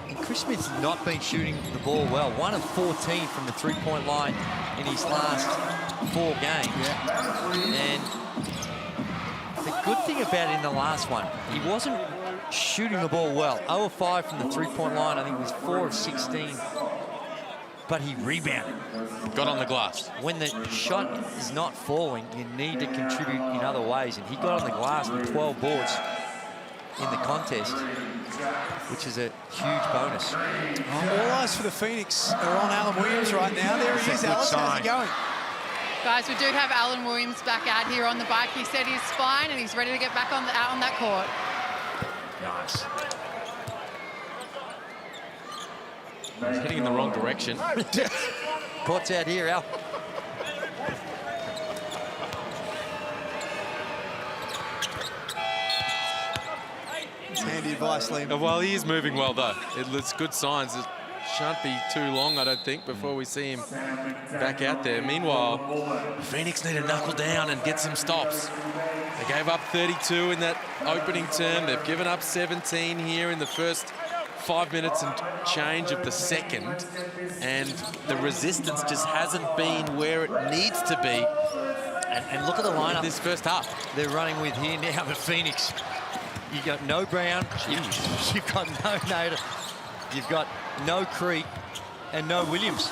And Chris Smith's not been shooting the ball well. 1 of 14 from the three-point line in his last 4 games. Yeah. And the good thing about it in the last one, he wasn't shooting the ball well. 0 of 5 from the three-point line. I think it was 4 of 16. But he rebounded. Got on the glass. When the shot is not falling, you need to contribute in other ways. And he got on the glass with 12 boards in the contest, which is a huge bonus. All eyes for the Phoenix are on Alan Williams right now. There he is, Alice. How's it going? Guys, we do have Alan Williams back out here on the bike. He said he's fine and he's ready to get back out on that court. Nice. He's heading in the wrong direction. Court's out here, Al. It's handy advice, Liam. Well, he is moving well, though. It's good signs. Shan't be too long, I don't think, before we see him back out there. Meanwhile, Phoenix need to knuckle down and get some stops. They gave up 32 in that opening term. They've given up 17 here in the first 5 minutes and change of the second. And the resistance just hasn't been where it needs to be. And look at the lineup. This first half. They're running with here now at Phoenix. You've got no Brown, you've got no Nader, you've got no Creek, and no Williams.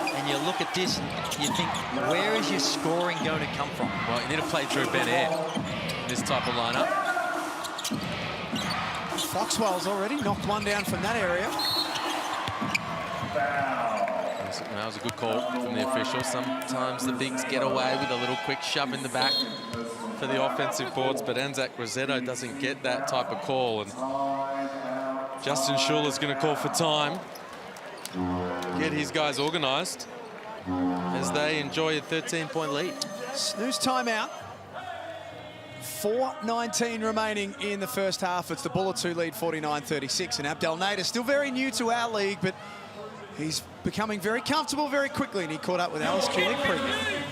And you look at this and you think, where is your scoring going to come from? Well, you need to play through Ben Air in this type of lineup. Foxwell's already knocked one down from that area. That was a good call from the official. Sometimes the bigs get away with a little quick shove in the back for the offensive boards, but Anzac Rosetto doesn't get that type of call. And Justin Schuler's going to call for time, get his guys organised as they enjoy a 13-point lead. Snooze timeout. 4:19 remaining in the first half. It's the Bullets who lead 49-36, and Abdel Nader still very new to our league, but he's becoming very comfortable very quickly, and he caught up with Alice Kulik pre-game.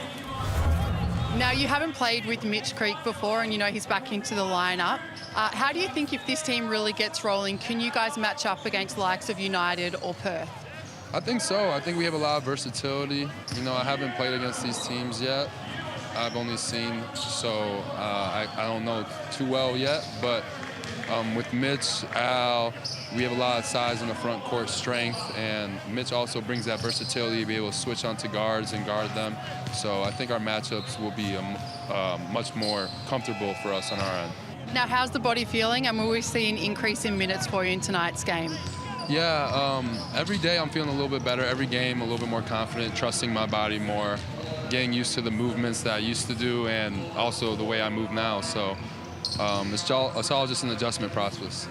Now, you haven't played with Mitch Creek before, and you know he's back into the lineup. How do you think if this team really gets rolling, can you guys match up against the likes of United or Perth? I think so. I think we have a lot of versatility. You know, I haven't played against these teams yet. I've only seen, so I don't know too well yet, but with Mitch, Al, we have a lot of size in the front court strength, and Mitch also brings that versatility to be able to switch onto guards and guard them. So I think our matchups will be much more comfortable for us on our end. Now, how's the body feeling, and will we see an increase in minutes for you in tonight's game? Yeah, every day I'm feeling a little bit better. Every game, a little bit more confident, trusting my body more, getting used to the movements that I used to do, and also the way I move now. So it's all just an adjustment process.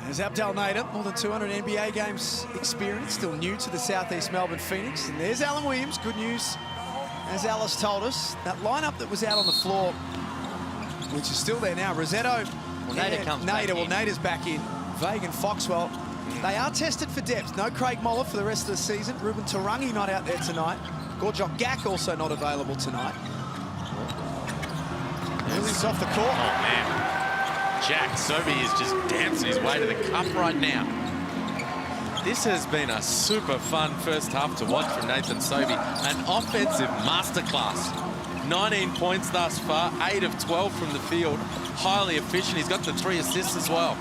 There's Abdel Nader, more than 200 NBA games experience, still new to the Southeast Melbourne Phoenix. And there's Alan Williams. Good news, as Alice told us, that lineup that was out on the floor, which is still there now. Rosetto, Nader comes back in. Well, Nader's back in. Vague and Foxwell. They are tested for depth. No Craig Moller for the rest of the season. Ruben Tarangi not out there tonight. Gorjok Gak also not available tonight. Williams off the court. Oh, man. Jack Sobey is just dancing his way to the cup right now. This has been a super fun first half to watch from Nathan Sobey. An offensive masterclass. 19 points thus far, 8 of 12 from the field. Highly efficient. He's got the 3 assists as well.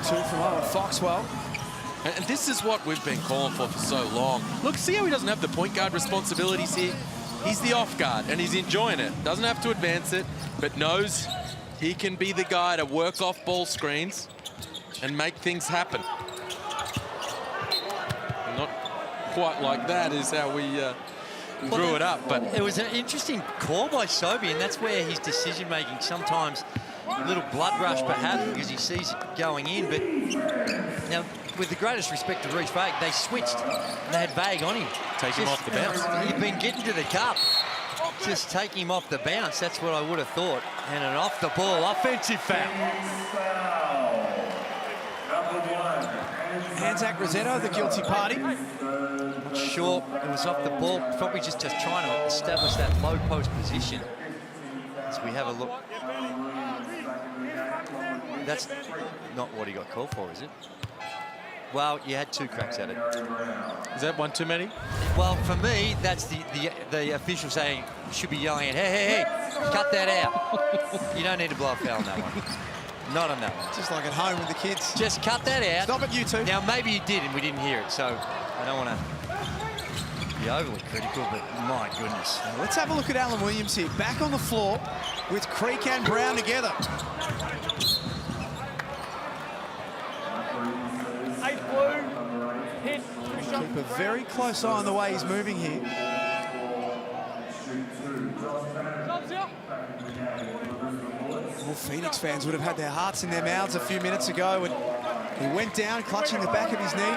So 2 from Owen Foxwell. And this is what we've been calling for so long. Look, see how he doesn't have the point guard responsibilities here? He's the off guard, and he's enjoying it. Doesn't have to advance it, but knows he can be the guy to work off ball screens and make things happen. Not quite like that is how we drew it up, but it was an interesting call by Sobey, and that's where his decision-making sometimes a little blood rush perhaps because he sees it going in. But now, with the greatest respect to Reece Vague, they switched and they had Vague on him. Take him off the bounce. He'd been getting to the cup. Just take him off the bounce. That's what I would have thought. And an off the ball offensive foul. Anzac Rosetto, the guilty party. Not sure it was off the ball. Probably just trying to establish that low post position. As we have a look. That's not what he got called for, is it? Well, you had 2 cracks at it. Is that one too many? Well, for me, that's the official saying, should be yelling at, hey, cut that out. You don't need to blow a foul on that one. Not on that one. Just like at home with the kids. Just cut that out. Stop it, you two. Now, maybe you did and we didn't hear it, so I don't want to be overly critical, but my goodness. Now, let's have a look at Alan Williams here. Back on the floor with Creek and Brown together. Keep a very close eye on the way he's moving here. Well, Phoenix fans would have had their hearts in their mouths a few minutes ago when he went down, clutching the back of his knee.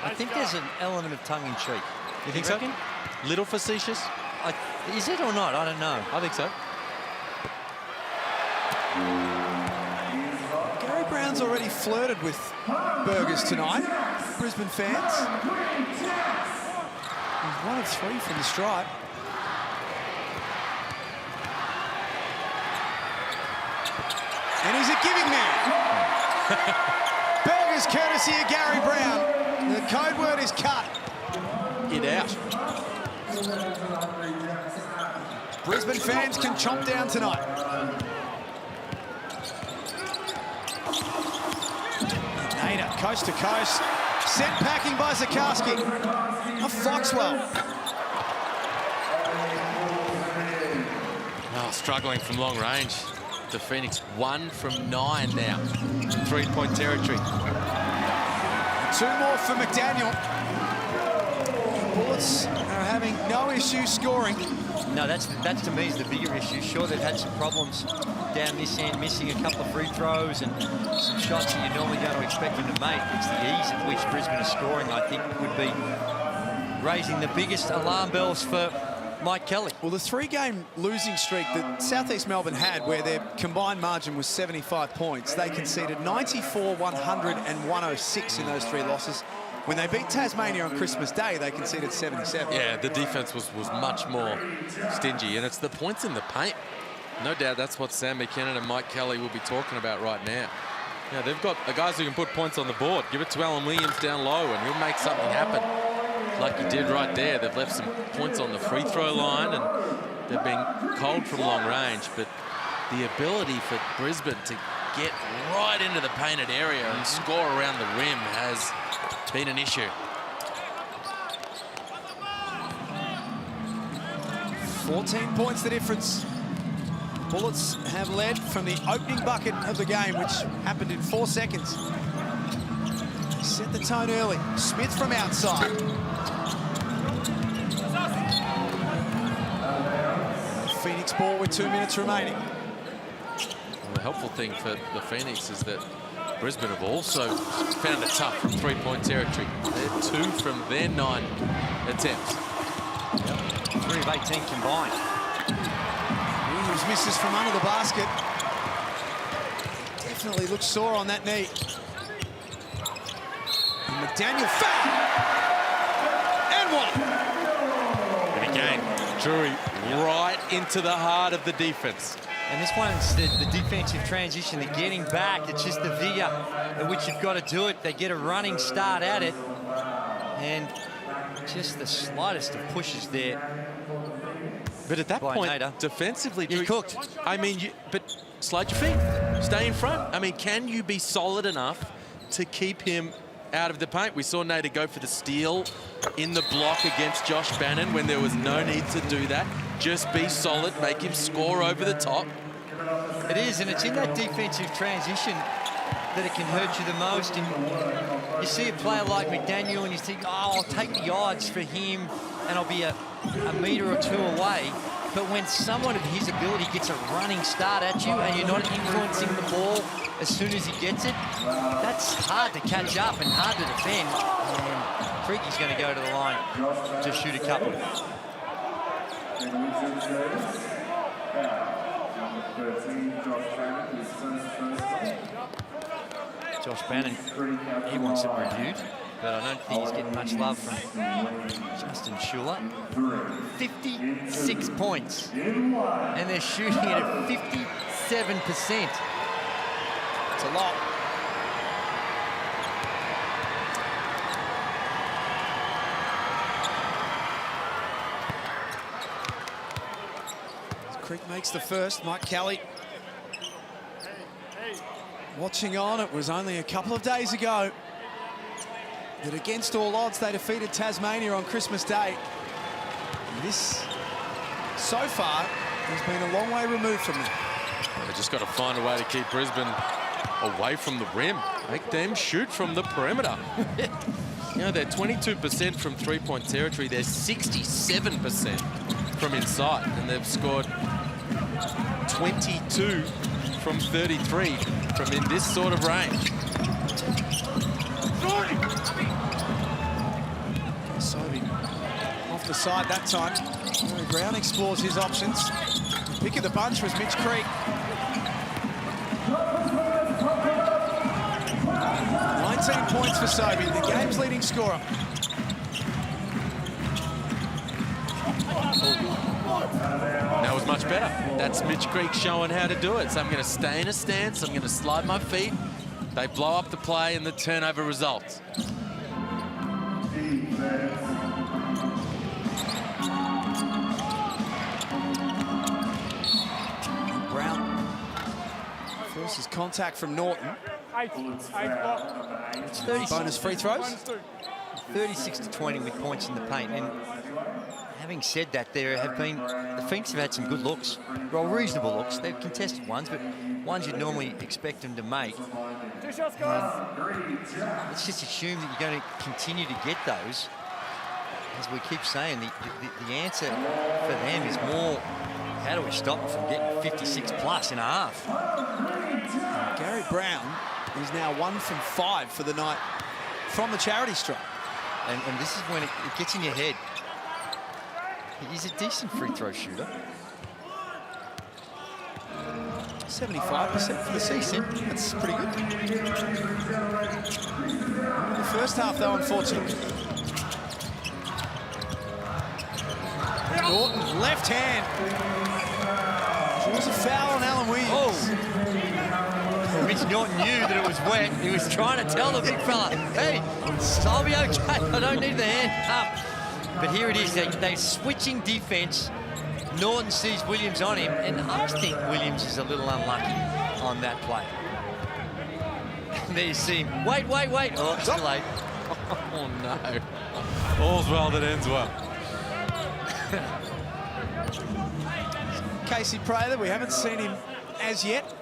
I think there's an element of tongue-in-cheek. You think so? Little facetious? Is it or not? I don't know. I think so. Gary Brown's already flirted with burgers tonight. Brisbane fans. He's 1 of 3 from the stripe. And he's a giving man. Burgers courtesy of Gary Brown. The code word is cut. Get out. Brisbane fans can chomp down tonight. Nader, coast to coast. Sent packing by Zakarski. A Foxwell. Oh, struggling from long range. The Phoenix 1 from 9 now. 3-point territory. 2 more for McDaniel. Bullets are having no issue scoring. No, that's to me is the bigger issue. Sure, they've had some problems down this end, missing a couple of free throws and some shots that you're normally going to expect them to make. It's the ease at which Brisbane is scoring, I think, would be raising the biggest alarm bells for Mike Kelly. Well, the 3-game losing streak that South East Melbourne had, where their combined margin was 75 points, they conceded 94, 100 and 106 in those 3 losses. When they beat Tasmania on Christmas Day, they conceded 77. Yeah, the defense was much more stingy, and it's the points in the paint. No doubt that's what Sam McKinnon and Mike Kelly will be talking about right now. Yeah, they've got the guys who can put points on the board. Give it to Alan Williams down low, and he'll make something happen. Like he did right there. They've left some points on the free throw line, and they've been cold from long range, but the ability for Brisbane to get right into the painted area and score around the rim has been an issue. 14 points the difference. Bullets have led from the opening bucket of the game, which happened in 4 seconds. Set the tone early. Smith from outside. Phoenix ball with 2 minutes remaining. Well, the helpful thing for the Phoenix is that Brisbane have also found it tough from 3-point territory. They're 2 from their 9 attempts. 3 of 18 combined. Williams misses from under the basket. Definitely looks sore on that knee. And McDaniel foul! And 1! And again, Drury right into the heart of the defense. And this one's the defensive transition, the getting back. It's just the vigor at which you've got to do it. They get a running start at it. And just the slightest of pushes there. But at that point, Nader. defensively, You're cooked. I mean, but slide your feet. Stay in front. I mean, can you be solid enough to keep him out of the paint? We saw Nader go for the steal in the block against Josh Bannon when there was no need to do that. Just be solid, make him score over the top. It is, and it's in that defensive transition that it can hurt you the most. And you see a player like McDaniel and you think, oh, I'll take the odds for him and I'll be a metre or 2 away. But when someone of his ability gets a running start at you and you're not influencing the ball as soon as he gets it, that's hard to catch up and hard to defend. And Freaky's going to go to the line to shoot a couple. Josh Bannon, he wants it reviewed, but I don't think he's getting much love from Justin Schuller. 56 points, and they're shooting it at 57%. It's a lot. Creek makes the first. Mike Kelly watching on. It was only a couple of days ago that against all odds they defeated Tasmania on Christmas Day. And this, so far, has been a long way removed from them. They just got to find a way to keep Brisbane away from the rim. Make them shoot from the perimeter. You know, they're 22% from 3-point territory. They're 67% from inside, and they've scored 22 from 33 from in this sort of range. the side that time. Brown explores his options. Pick of the bunch was Mitch Creek. 19 points for Sobey, the game's leading scorer. That was much better. That's Mitch Creek showing how to do it. So I'm going to stay in a stance. I'm going to slide my feet. They blow up the play and the turnover results. Brown forces contact from Norton. It's 30 Bonus free throws. 36-20 with points in the paint. And having said that, there have been, the Phoenix have had some good looks, well, reasonable looks. They've contested ones, but ones you'd normally expect them to make. Let's just assume that you're going to continue to get those. As we keep saying, the answer for them is more, how do we stop them from getting 56 plus in a half? Gary Brown is now 1 from 5 for the night from the charity stripe. And this is when it gets in your head. He's a decent free throw shooter. 75% for the season. That's pretty good. The first half, though, unfortunately. Norton, left hand. Draws a foul on Alan Williams. Oh! Mitch Norton knew that it was wet. He was trying to tell the big fella, hey, I'll be okay. I don't need the hand up. But here it is. They're switching defense. Norton sees Williams on him, and I think Williams is a little unlucky on that play. There you see him. Wait. Oh, it's too late. Oh, no. All's well that ends well. Casey Prather, we haven't seen him as yet.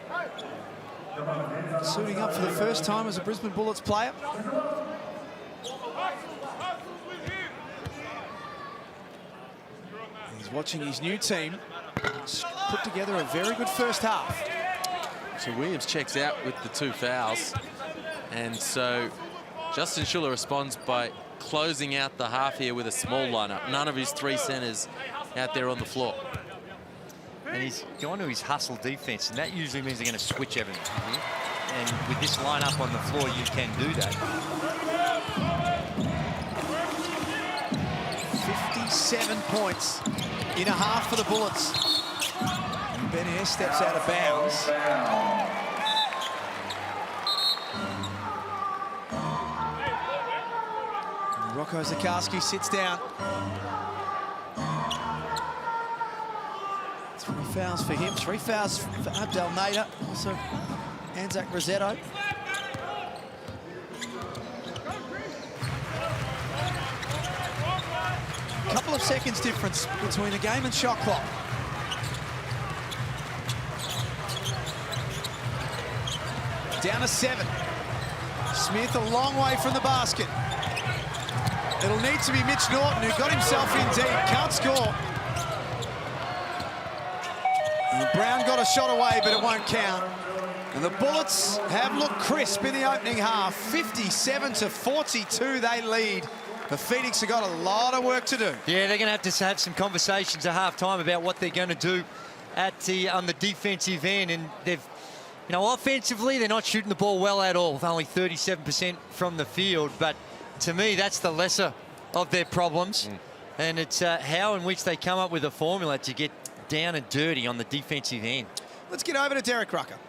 Suiting up for the first time as a Brisbane Bullets player. He's watching his new team put together a very good first half. So Williams checks out with the 2 fouls. And so Justin Schuller responds by closing out the half here with a small lineup. None of his 3 centers out there on the floor. And he's gone to his hustle defense, and that usually means they're going to switch everything. And with this lineup on the floor, you can do that. 57 points in a half for the Bullets. And Ben Ayres steps out of bounds. And Rocco Zakarski sits down. 3 fouls for him, 3 fouls for Abdel Nader, also Anzac Rosetto. A couple of seconds difference between the game and shot clock. Down to 7. Smith a long way from the basket. It'll need to be Mitch Norton, who got himself in deep, can't score. And Brown got a shot away, but it won't count. And the Bullets have looked crisp in the opening half. 57-42, they lead. The Phoenix have got a lot of work to do. Yeah, they're going to have some conversations at half-time about what they're going to do on the defensive end. And they've, you know, offensively, they're not shooting the ball well at all, with only 37% from the field. But to me, that's the lesser of their problems. And it's how in which they come up with a formula to get down and dirty on the defensive end. Let's get over to Derek Rucker.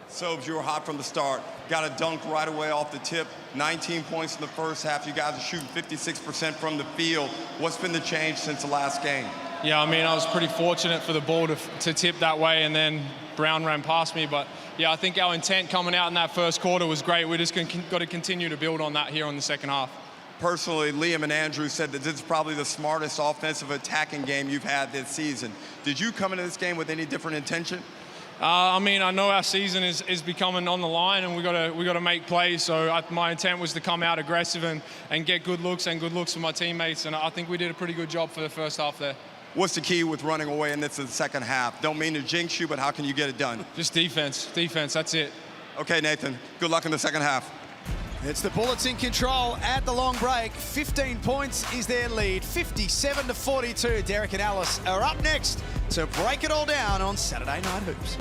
Sobes, you were hot from the start. Got a dunk right away off the tip. 19 points in the first half. You guys are shooting 56% from the field. What's been the change since the last game? Yeah, I mean, I was pretty fortunate for the ball to tip that way, and then Brown ran past me. But, yeah, I think our intent coming out in that first quarter was great. We just got to continue to build on that here in the second half. Personally, Liam and Andrew said that this is probably the smartest offensive attacking game you've had this season. Did you come into this game with any different intention? I mean, I know our season is becoming on the line, and we got to make plays. So my intent was to come out aggressive and get good looks for my teammates. And I think we did a pretty good job for the first half there. What's the key with running away in this in the second half? Don't mean to jinx you, but how can you get it done? Just defense. That's it. Okay, Nathan. Good luck in the second half. It's the Bullets in control at the long break. 15 points is their lead, 57-42. Derek and Alice are up next to break it all down on Saturday Night Hoops.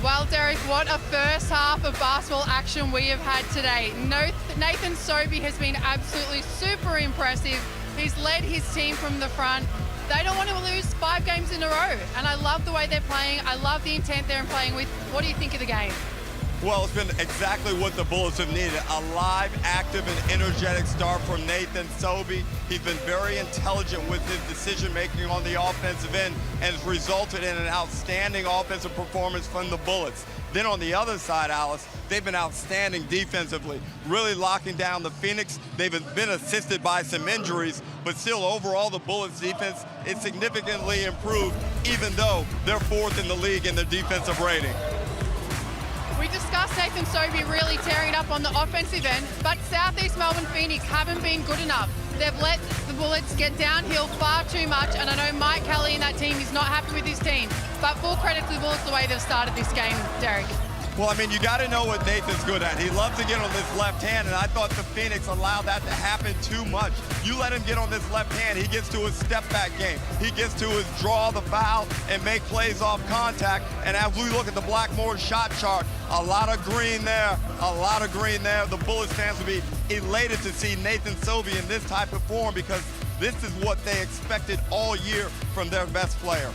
Well, Derek, what a first half of basketball action we have had today. Nathan Sobey has been absolutely super impressive. He's led his team from the front. They don't want to lose 5 games in a row, and I love the way they're playing. I love the intent they're playing with. What do you think of the game? Well, it's been exactly what the Bullets have needed. A live, active, and energetic start from Nathan Sobey. He's been very intelligent with his decision-making on the offensive end and has resulted in an outstanding offensive performance from the Bullets. Then on the other side, Alice, they've been outstanding defensively, really locking down the Phoenix. They've been assisted by some injuries, but still overall the Bullets defense is significantly improved, even though they're 4th in the league in their defensive rating. We discussed Nathan Sobey really tearing it up on the offensive end, but Southeast Melbourne Phoenix haven't been good enough. They've let the Bullets get downhill far too much, and I know Mike Kelly and that team is not happy with his team, but full credit to the Bullets the way they've started this game, Derek. Well, I mean, you got to know what Nathan's good at. He loves to get on this left hand, and I thought the Phoenix allowed that to happen too much. You let him get on this left hand, he gets to his step-back game. He gets to his draw the foul and make plays off contact. And as we look at the Blackmore shot chart, a lot of green there, a lot of green there. The Bullets fans will be elated to see Nathan Sobey in this type of form because this is what they expected all year from their best player.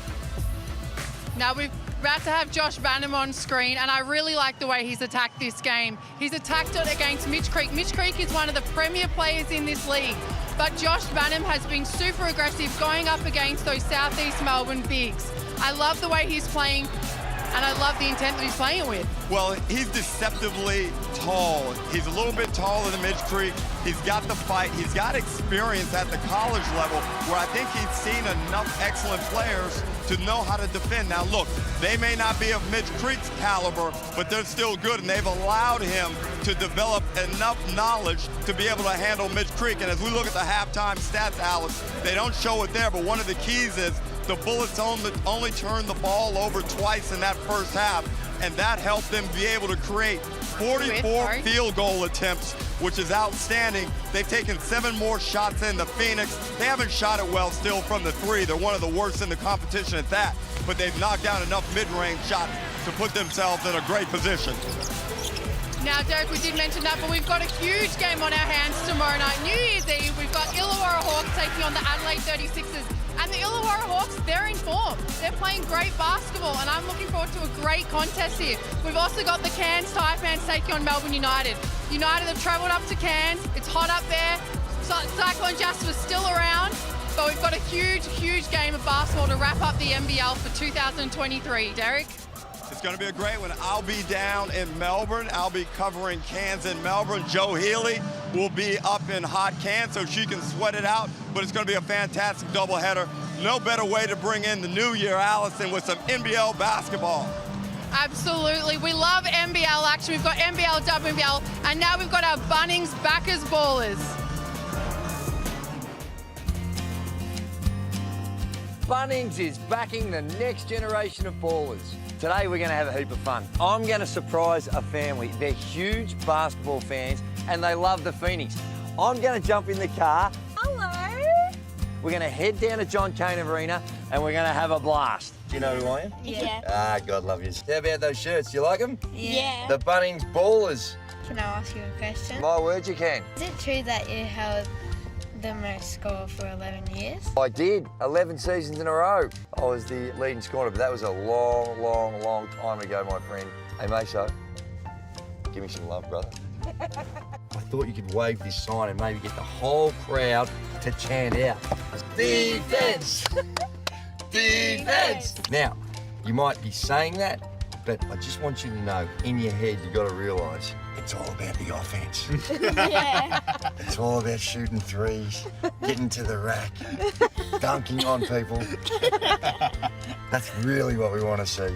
Now we're about to have Josh Banham on screen, and I really like the way he's attacked this game. He's attacked it against Mitch Creek. Mitch Creek is one of the premier players in this league. but Josh Banham has been super aggressive going up against those Southeast Melbourne bigs. I love the way he's playing, and I love the intent that he's playing it with. Well, he's deceptively tall. He's a little bit taller than Midge Creek. He's got the fight. He's got experience at the college level where I think he's seen enough excellent players to know how to defend. Now, look, they may not be of Midge Creek's caliber, but they're still good, and they've allowed him to develop enough knowledge to be able to handle Midge Creek. And as we look at the halftime stats, Alice, they don't show it there, but one of the keys is the Bullets only turned the ball over twice in that first half, and that helped them be able to create 44 field goal attempts, which is outstanding. They've taken 7 more shots in the Phoenix. They haven't shot it well still from the 3. They're one of the worst in the competition at that, but they've knocked down enough mid-range shots to put themselves in a great position. Now, Derek, we did mention that, but we've got a huge game on our hands tomorrow night. New Year's Eve, we've got Illawarra Hawks taking on the Adelaide 36ers. And the Illawarra Hawks, they're in form. They're playing great basketball, and I'm looking forward to a great contest here. We've also got the Cairns Taipans taking on Melbourne United. United have travelled up to Cairns. It's hot up there. Cyclone Jasper's still around, but we've got a huge, huge game of basketball to wrap up the NBL for 2023. Derek? It's going to be a great one. I'll be down in Melbourne. I'll be covering Cairns in Melbourne. Joe Healy will be up in hot Cairns so she can sweat it out, but it's going to be a fantastic doubleheader. No better way to bring in the new year, Allison, with some NBL basketball. Absolutely. We love NBL action. We've got NBL, WNBL, and now we've got our Bunnings backers ballers. Bunnings is backing the next generation of ballers. Today we're going to have a heap of fun. I'm going to surprise a family. They're huge basketball fans and they love the Phoenix. I'm going to jump in the car. Hello. We're going to head down to John Cain Arena and we're going to have a blast. Do you know who I am? Yeah. Ah, God love you. How about those shirts? Do you like them? Yeah. The Bunnings Ballers. Can I ask you a question? My word, you can. Is it true that you held the most score for 11 years? I did, 11 seasons in a row. I was the leading scorer, but that was a long, long, long time ago, my friend. Hey, Meso, give me some love, brother. I thought you could wave this sign and maybe get the whole crowd to chant out, defense! Defense! Now, you might be saying that, but I just want you to know, in your head, you got to realise it's all about the offense. Yeah. It's all about shooting threes, getting to the rack, dunking on people. That's really what we want to see.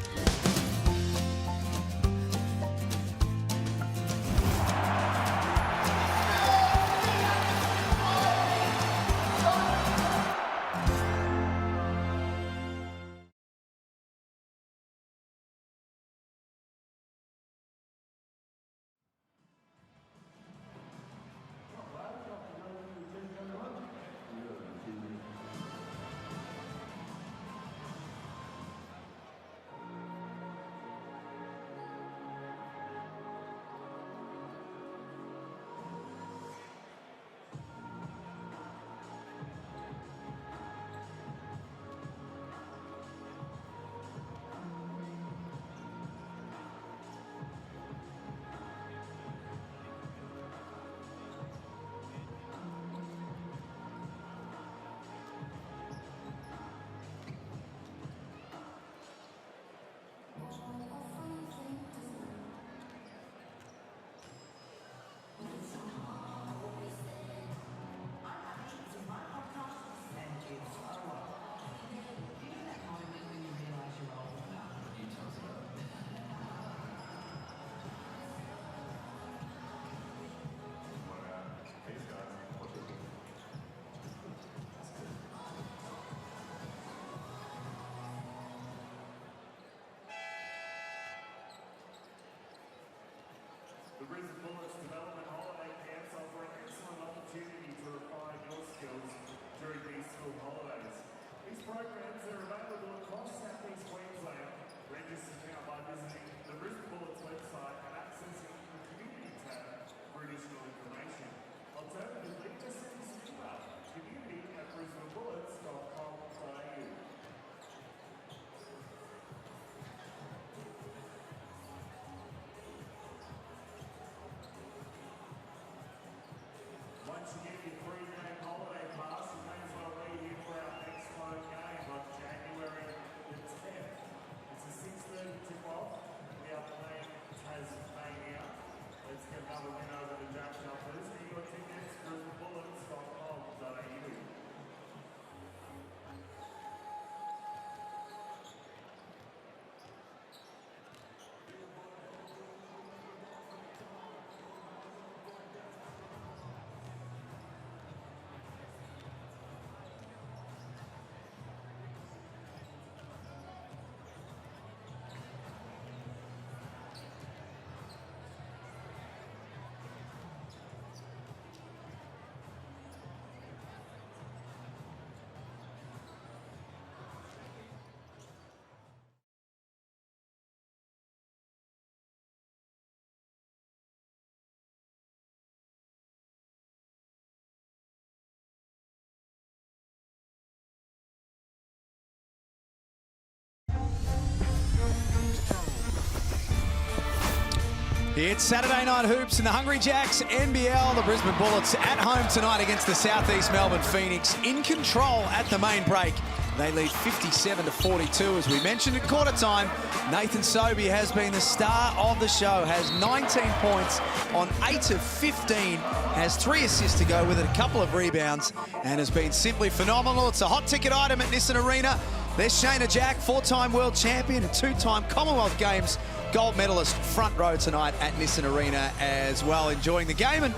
It's Saturday Night Hoops and the Hungry Jacks, NBL, the Brisbane Bullets at home tonight against the Southeast Melbourne Phoenix, in control at the main break. They lead 57-42, as we mentioned at quarter time. Nathan Sobey has been the star of the show, has 19 points on 8 of 15, has 3 assists to go with it, a couple of rebounds, and has been simply phenomenal. It's a hot ticket item at Nissan Arena. There's Shayna Jack, 4-time world champion and 2-time Commonwealth Games gold medalist, front row tonight at Nissan Arena as well, enjoying the game. And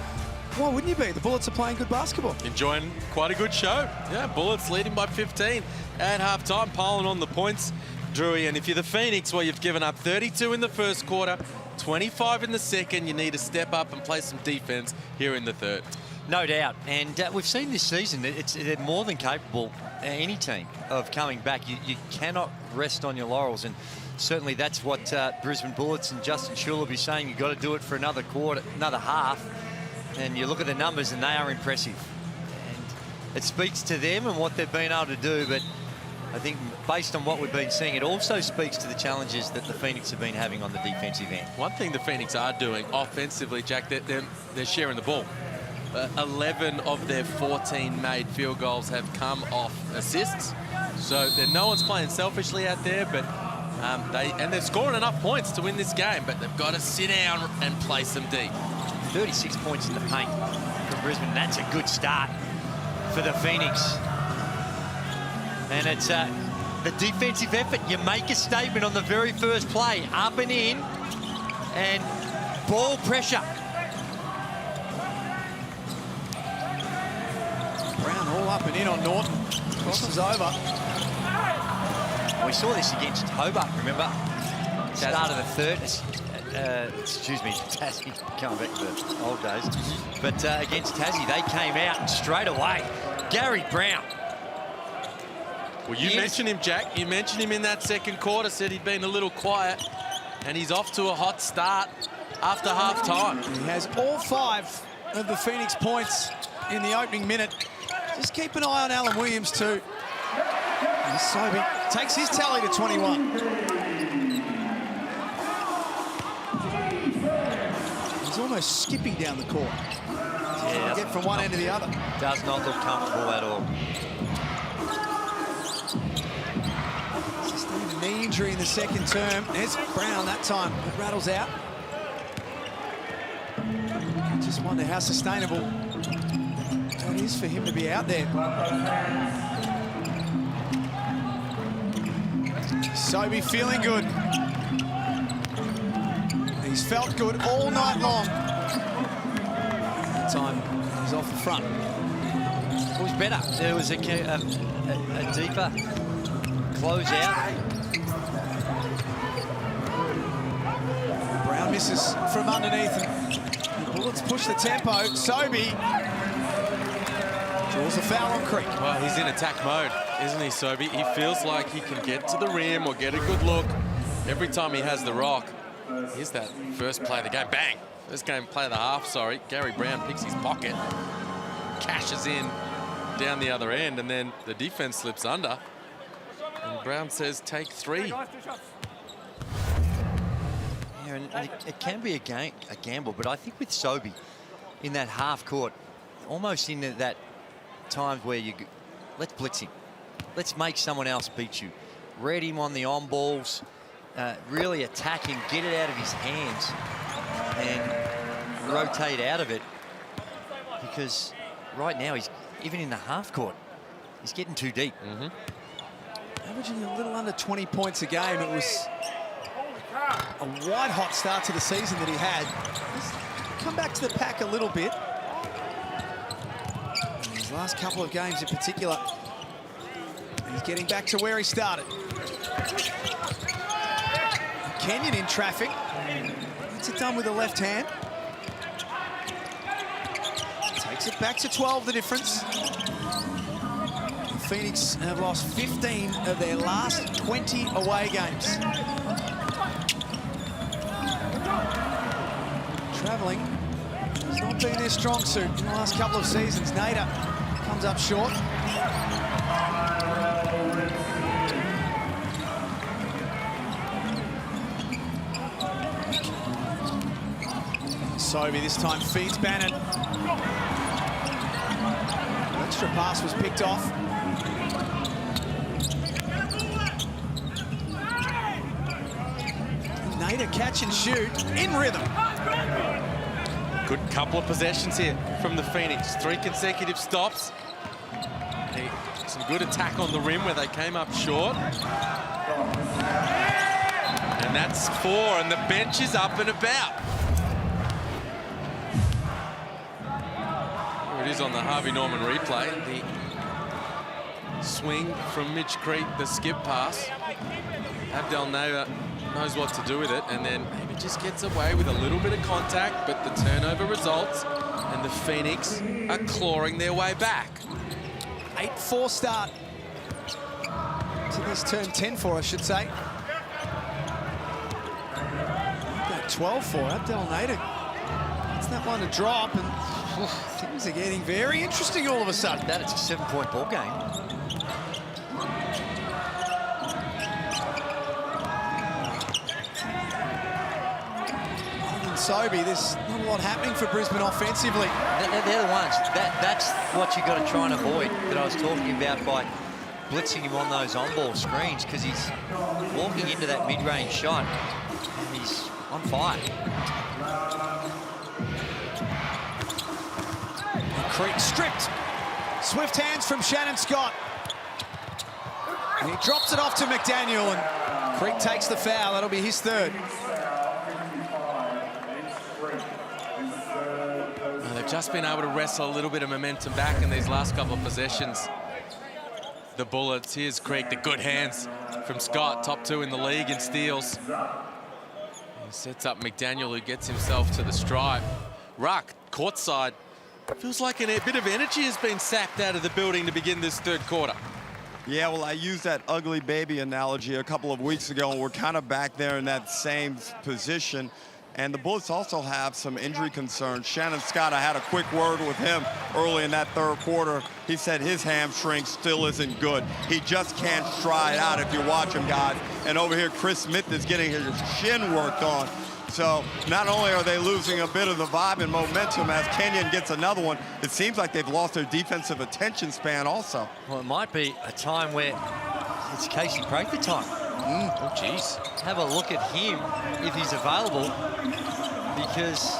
why wouldn't you be? The Bullets are playing good basketball. Enjoying quite a good show. Yeah, Bullets leading by 15 at halftime, piling on the points, Drewy. And if you're the Phoenix, well, you've given up 32 in the first quarter, 25 in the second. You need to step up and play some defense here in the third. No doubt. And we've seen this season that they're more than capable, any team, of coming back. You cannot rest on your laurels. And certainly that's what Brisbane Bullets and Justin Schull will be saying. You've got to do it for another quarter, another half. And you look at the numbers and they are impressive. And it speaks to them and what they've been able to do. But I think based on what we've been seeing, it also speaks to the challenges that the Phoenix have been having on the defensive end. One thing the Phoenix are doing offensively, Jack, they're sharing the ball. 11 of their 14 made field goals have come off assists. So no one's playing selfishly out there, but they're scoring enough points to win this game, but they've got to sit down and play some D. 36 points in the paint for Brisbane. That's a good start for the Phoenix. And it's the defensive effort. You make a statement on the very first play, up and in, and ball pressure. Brown all up and in on Norton. Crosses over. We saw this against Hobart, remember? Start of the third. Excuse me, Tassie, coming back to the old days. But against Tassie, they came out and straight away. Gary Brown. Well, you mentioned him, Jack. You mentioned him in that second quarter, said he'd been a little quiet, and he's off to a hot start after half-time. He has all 5 of the Phoenix points in the opening minute. Just keep an eye on Alan Williams, too. And Sobey takes his tally to 21. He's almost skipping down the court. Yeah, get from one end to the other. Does not look comfortable at all. Sustained a knee injury in the second term. There's Brown that time. It rattles out. Just wonder how sustainable it is for him to be out there. Sobey feeling good. He's felt good all night long. That time he's off the front. It was better. There was a deeper closeout. Brown misses from underneath. And the Bullets push the tempo. Sobey draws a foul on Creek. Well, he's in attack mode, isn't he, Sobey? He feels like he can get to the rim or get a good look every time he has the rock. Here's that first play of the game. Bang! First game play of the half, sorry. Gary Brown picks his pocket, cashes in down the other end, and then the defense slips under. And Brown says, take 3. Yeah, and it can be a gamble, but I think with Sobey in that half court, almost in that times where you let's blitz him, let's make someone else beat you, read him on the on balls, really attack him, get it out of his hands, and rotate out of it. Because right now he's even in the half court, he's getting too deep. Averaging a little under 20 points a game. It was a white hot start to the season that he had. He's come back to the pack a little bit. In his last couple of games in particular, he's getting back to where he started. Kenyon in traffic. Gets it done with the left hand. Takes it back to 12, the difference. Phoenix have lost 15 of their last 20 away games. Travelling has not been their strong suit in the last couple of seasons. Nader comes up short. Sobey this time feeds Bannon. Extra pass was picked off. Nader catch and shoot in rhythm. Good couple of possessions here from the Phoenix. 3 consecutive stops. Some good attack on the rim where they came up short. And that's 4, and the bench is up and about. Here it is on the Harvey Norman replay. The swing from Mitch Creek, the skip pass. Abdel Nader knows what to do with it, and then maybe just gets away with a little bit of contact, but the turnover results, and the Phoenix are clawing their way back. 8-4 start to this turn, 10-4, I should say. 12-4, Abdel Nader. It's that one to drop, and things are getting very interesting all of a sudden. That it's a 7-point ball game. Sobey, there's not a lot happening for Brisbane offensively. They're the ones. That's what you've got to try and avoid that I was talking about by blitzing him on those on-ball screens, because he's walking into that mid-range shot and he's on fire. Creek stripped. Swift hands from Shannon Scott. And he drops it off to McDaniel, and Creek takes the foul. That'll be his third. They've just been able to wrestle a little bit of momentum back in these last couple of possessions. The Bullets, here's Creek, the good hands from Scott, top 2 in the league in steals. He sets up McDaniel, who gets himself to the stripe. Ruck, courtside. Feels like a bit of energy has been sapped out of the building to begin this third quarter. Yeah, well, I used that ugly baby analogy a couple of weeks ago, and we're kind of back there in that same position. And the Bullets also have some injury concerns. Shannon Scott, I had a quick word with him early in that third quarter. He said his hamstring still isn't good. He just can't stride out if you watch him, guys. And over here, Chris Smith is getting his shin worked on. So not only are they losing a bit of the vibe and momentum as Kenyon gets another one, it seems like they've lost their defensive attention span also. Well, it might be a time where it's Casey Prather time. Oh, geez. Have a look at him if he's available, because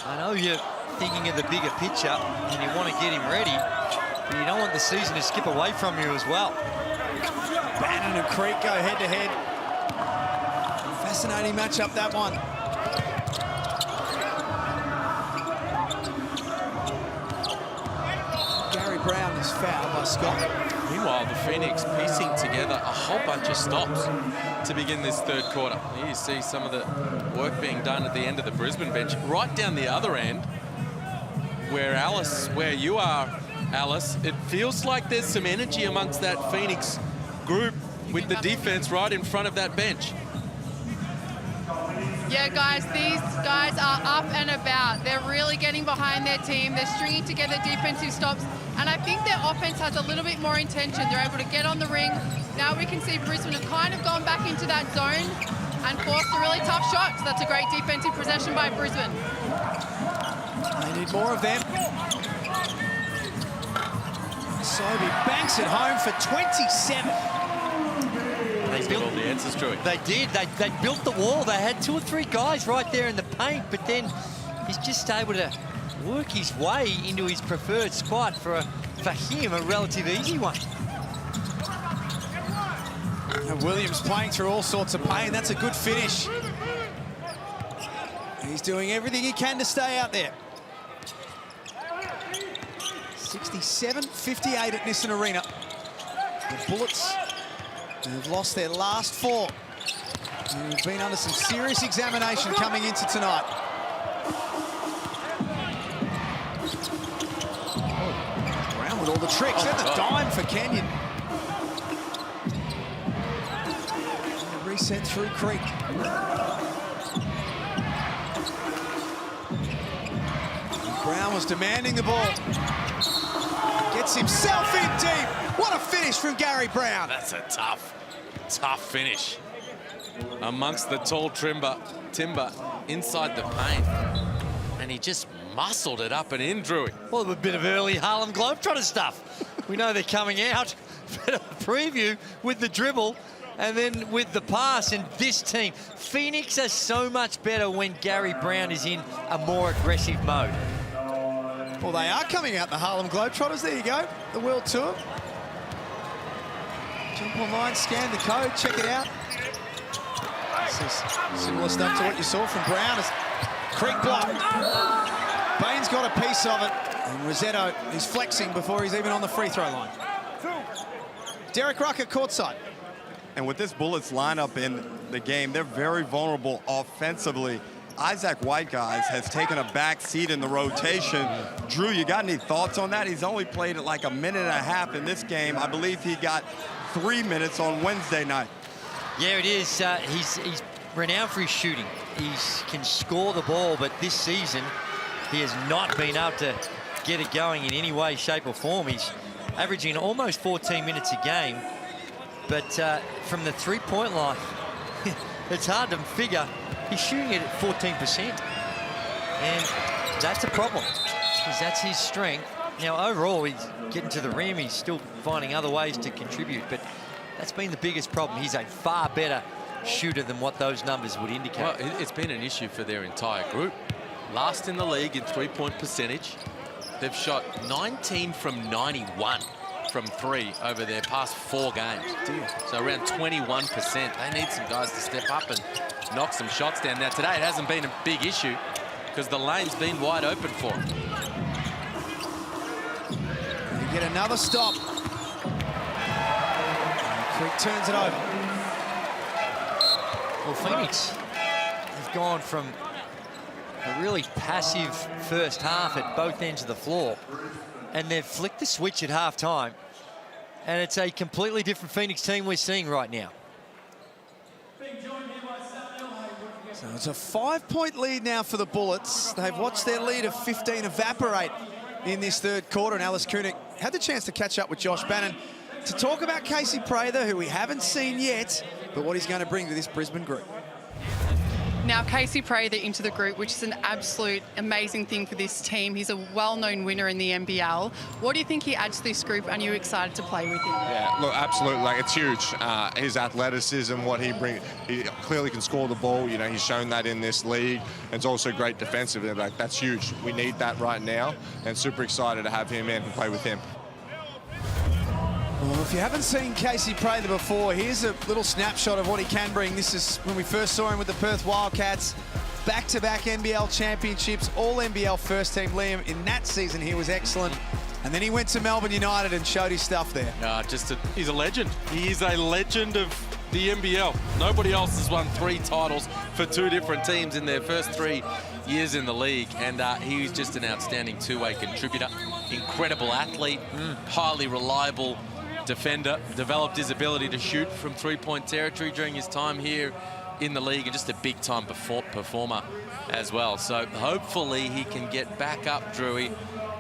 I know you're thinking of the bigger picture and you want to get him ready, but you don't want the season to skip away from you as well. Bannon and Creek go head-to-head. Fascinating matchup, that one. Gary Brown is fouled by Scott. Meanwhile, the Phoenix piecing together a whole bunch of stops to begin this third quarter. Here you see some of the work being done at the end of the Brisbane bench. Right down the other end, where you are, Alice, it feels like there's some energy amongst that Phoenix group with the defense right in front of that bench. Yeah, guys, these guys are up and about. They're really getting behind their team. They're stringing together defensive stops. And I think their offense has a little bit more intention. They're able to get on the ring. Now we can see Brisbane have kind of gone back into that zone and forced a really tough shot. So that's a great defensive possession by Brisbane. They need more of them. Sobey banks it home for 27. They built all the answers, Troy. They did. They built the wall. They had 2 or 3 guys right there in the paint, but then he's just able to work his way into his preferred spot for him, a relative easy one. And Williams playing through all sorts of pain. That's a good finish. He's doing everything he can to stay out there. 67-58 at Nissan Arena. The Bullets have lost their last 4. And have been under some serious examination coming into tonight. Brown with all the tricks. And the dime for Kenyon. And reset through Creek. Brown was demanding the ball. Gets himself in deep. What a finish from Gary Brown. That's a tough finish. Amongst the tall timber inside the paint. And and he just muscled it up and in, Drewy. Well, a bit of early Harlem Globetrotter stuff. We know they're coming out. But a preview with the dribble and then with the pass. And this team, Phoenix, is so much better when Gary Brown is in a more aggressive mode. Well, they are coming out, the Harlem Globetrotters. There you go, the World Tour. Jump online, scan the code, check it out. This is similar stuff to what you saw from Brown. As Creek block. Baines got a piece of it. And Rossetto is flexing before he's even on the free throw line. Derek Rucker courtside. And with this Bullets lineup in the game, they're very vulnerable offensively. Isaac White, guys, has taken a back seat in the rotation. Drew, you got any thoughts on that? He's only played it like a minute and a half in this game. I believe he got 3 minutes on Wednesday night. Yeah, it is. He's renowned for his shooting. He can score the ball, but this season he has not been able to get it going in any way, shape or form. He's averaging almost 14 minutes a game, but from the three-point line, it's hard to figure. He's shooting it at 14%, and that's a problem, because that's his strength. Now, overall, he's getting to the rim. He's still finding other ways to contribute, but that's been the biggest problem. He's a far better shooter than what those numbers would indicate. Well, it's been an issue for their entire group. Last in the league in three-point percentage. They've shot 19 from 91 from three over their past 4 games. So around 21%. They need some guys to step up and knock some shots down. Now, today it hasn't been a big issue because the lane's been wide open for them. You get another stop. Creek turns it over. Well, Phoenix have gone from a really passive first half at both ends of the floor, and they've flicked the switch at halftime, and it's a completely different Phoenix team we're seeing right now. So it's a 5-point lead now for the Bullets. They've watched their lead of 15 evaporate in this third quarter, and Alice Koenig had the chance to catch up with Josh Bannon to talk about Casey Prather, who we haven't seen yet, but what he's going to bring to this Brisbane group. Now, Casey Prather into the group, which is an absolute amazing thing for this team. He's a well-known winner in the NBL. What do you think he adds to this group, and are you excited to play with him? Yeah, look, absolutely. Like, it's huge. His athleticism, what he brings, he clearly can score the ball. You know, he's shown that in this league. And it's also great defensively. Like, that's huge. We need that right now, and super excited to have him in and play with him. Well, if you haven't seen Casey Prather before, here's a little snapshot of what he can bring. This is when we first saw him with the Perth Wildcats. Back-to-back NBL championships, all NBL first team. Liam, in that season, he was excellent. And then he went to Melbourne United and showed his stuff there. He's a legend. He is a legend of the NBL. Nobody else has won 3 titles for 2 different teams in their first 3 years in the league. And he was just an outstanding two-way contributor. Incredible athlete, highly reliable defender, developed his ability to shoot from three-point territory during his time here in the league, and just a big-time performer as well. So hopefully he can get back up, Drewy,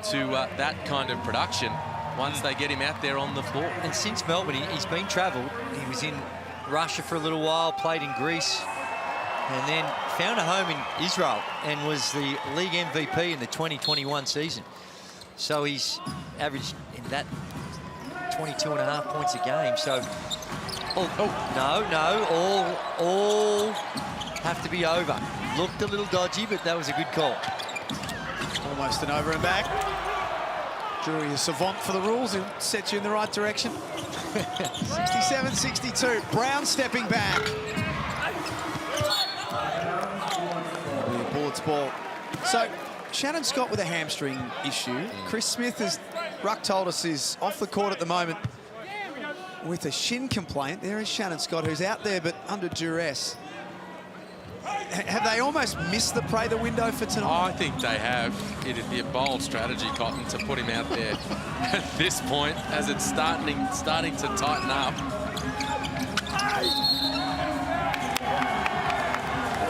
to that kind of production once they get him out there on the floor. And since Melbourne, he's been travelled. He was in Russia for a little while, played in Greece, and then found a home in Israel and was the league MVP in the 2021 season. So he's averaged in that 22.5 points a game. So, all have to be over. Looked a little dodgy, but that was a good call. Almost an over and back. Drewy, a savant for the rules. He'll set you in the right direction. 67-62. Brown stepping back. Bullets ball. So, Shannon Scott with a hamstring issue. Chris Smith, as Ruck told us, is off the court at the moment with a shin complaint. There is Shannon Scott, who's out there but under duress. Have they almost missed the Prather window for tonight? I think they have. It'd be a bold strategy, Cotton, to put him out there at this point as it's starting to tighten up.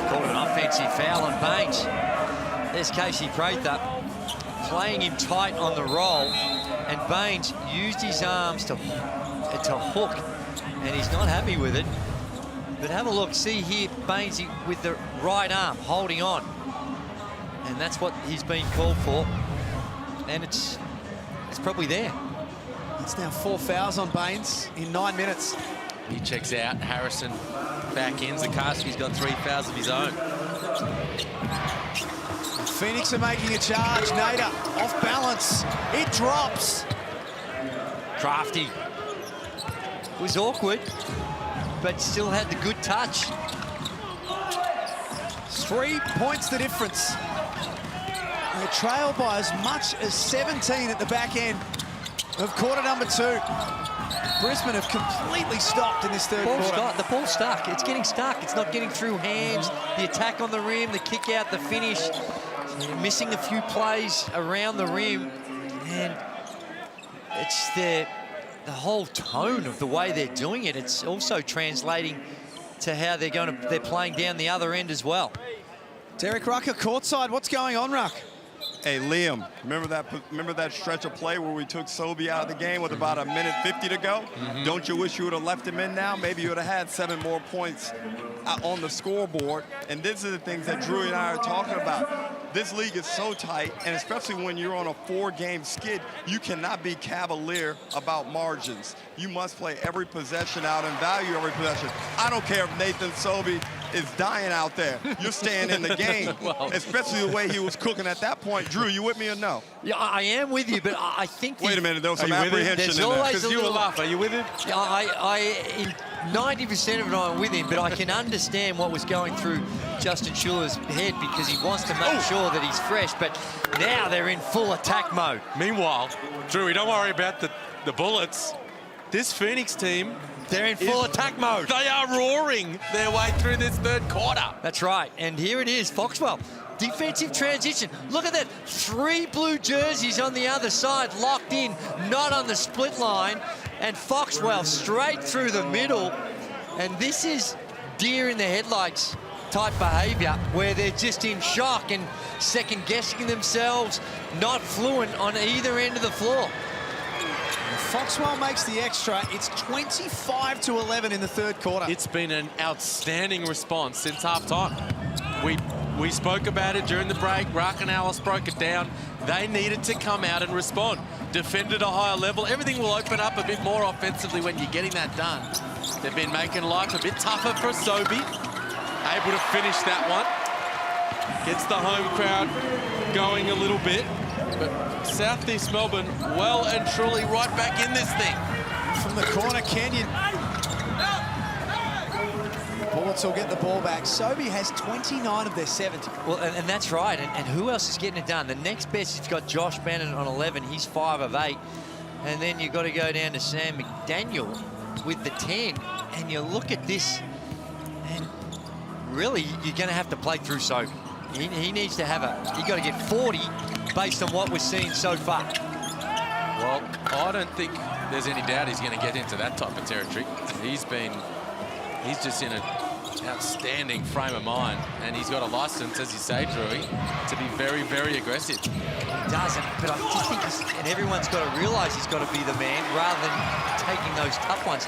Called an offensive foul on Baines. There's Casey Prather playing him tight on the roll, and Baines used his arms to hook, and he's not happy with it. But have a look, see here, Baines with the right arm holding on. And that's what he's been called for. And it's probably there. It's now 4 fouls on Baines in 9 minutes. He checks out. Harrison back in. Zakarski's got 3 fouls of his own. Phoenix are making a charge. Nader off balance. It drops. Crafty. It was awkward, but still had the good touch. 3 points the difference. They trail by as much as 17 at the back end of quarter number 2. Brisbane have completely stopped in this third quarter. The ball's stuck. It's getting stuck. It's not getting through hands. The attack on the rim, the kick out, the finish. Missing a few plays around the rim. And it's the whole tone of the way they're doing it. It's also translating to how they're playing down the other end as well. Derek Rucker courtside. What's going on, Ruck? Hey, Liam, remember that stretch of play where we took Sobey out of the game with about 1:50 to go? Don't you wish you would have left him in now? Maybe you would have had 7 more points on the scoreboard. And these are the things that Drew and I are talking about. This league is so tight, and especially when you're on a 4-game skid, you cannot be cavalier about margins. You must play every possession out and value every possession. I don't care if Nathan Sobey is dying out there. You're staying in the game, especially the way he was cooking at that point. Drew, you with me or no? Yeah, I am with you, but I think... Wait a minute, there was some apprehension in there. Because you were laughing. Are you with him? In 90% of it, I'm with him, but I can understand what was going through Justin Schuller's head because he wants to make sure that he's fresh, but now they're in full attack mode. Meanwhile, Drew, don't worry about the Bullets. This Phoenix team... They're in full attack mode. They are roaring their way through this third quarter. That's right. And here it is, Foxwell. Defensive transition. Look at that. 3 blue jerseys on the other side, locked in, not on the split line. And Foxwell straight through the middle. And this is deer in the headlights type behavior where they're just in shock and second-guessing themselves, not fluent on either end of the floor. Foxwell makes the extra. It's 25-11 in the third quarter. It's been an outstanding response since halftime. We spoke about it during the break. Ruck and Alice broke it down. They needed to come out and respond. Defend at a higher level. Everything will open up a bit more offensively when you're getting that done. They've been making life a bit tougher for Sobey. Able to finish that one. Gets the home crowd going a little bit. But Southeast Melbourne well and truly right back in this thing. From the corner, Kenyon. Bullets will get the ball back. Sobey has 29 of their 70. Well, and that's right. And who else is getting it done? The next best, you've got Josh Bannon on 11. He's 5 of 8. And then you've got to go down to Sam McDaniel with the 10. And you look at this, and really, you're going to have to play through Sobey. He needs to have you got to get 40 based on what we're seeing so far. Well, I don't think there's any doubt he's going to get into that type of territory. He's just in an outstanding frame of mind, and he's got a license, as you say, Drewy, to be very, very aggressive. He does, but I just think and everyone's got to realise he's got to be the man rather than taking those tough ones.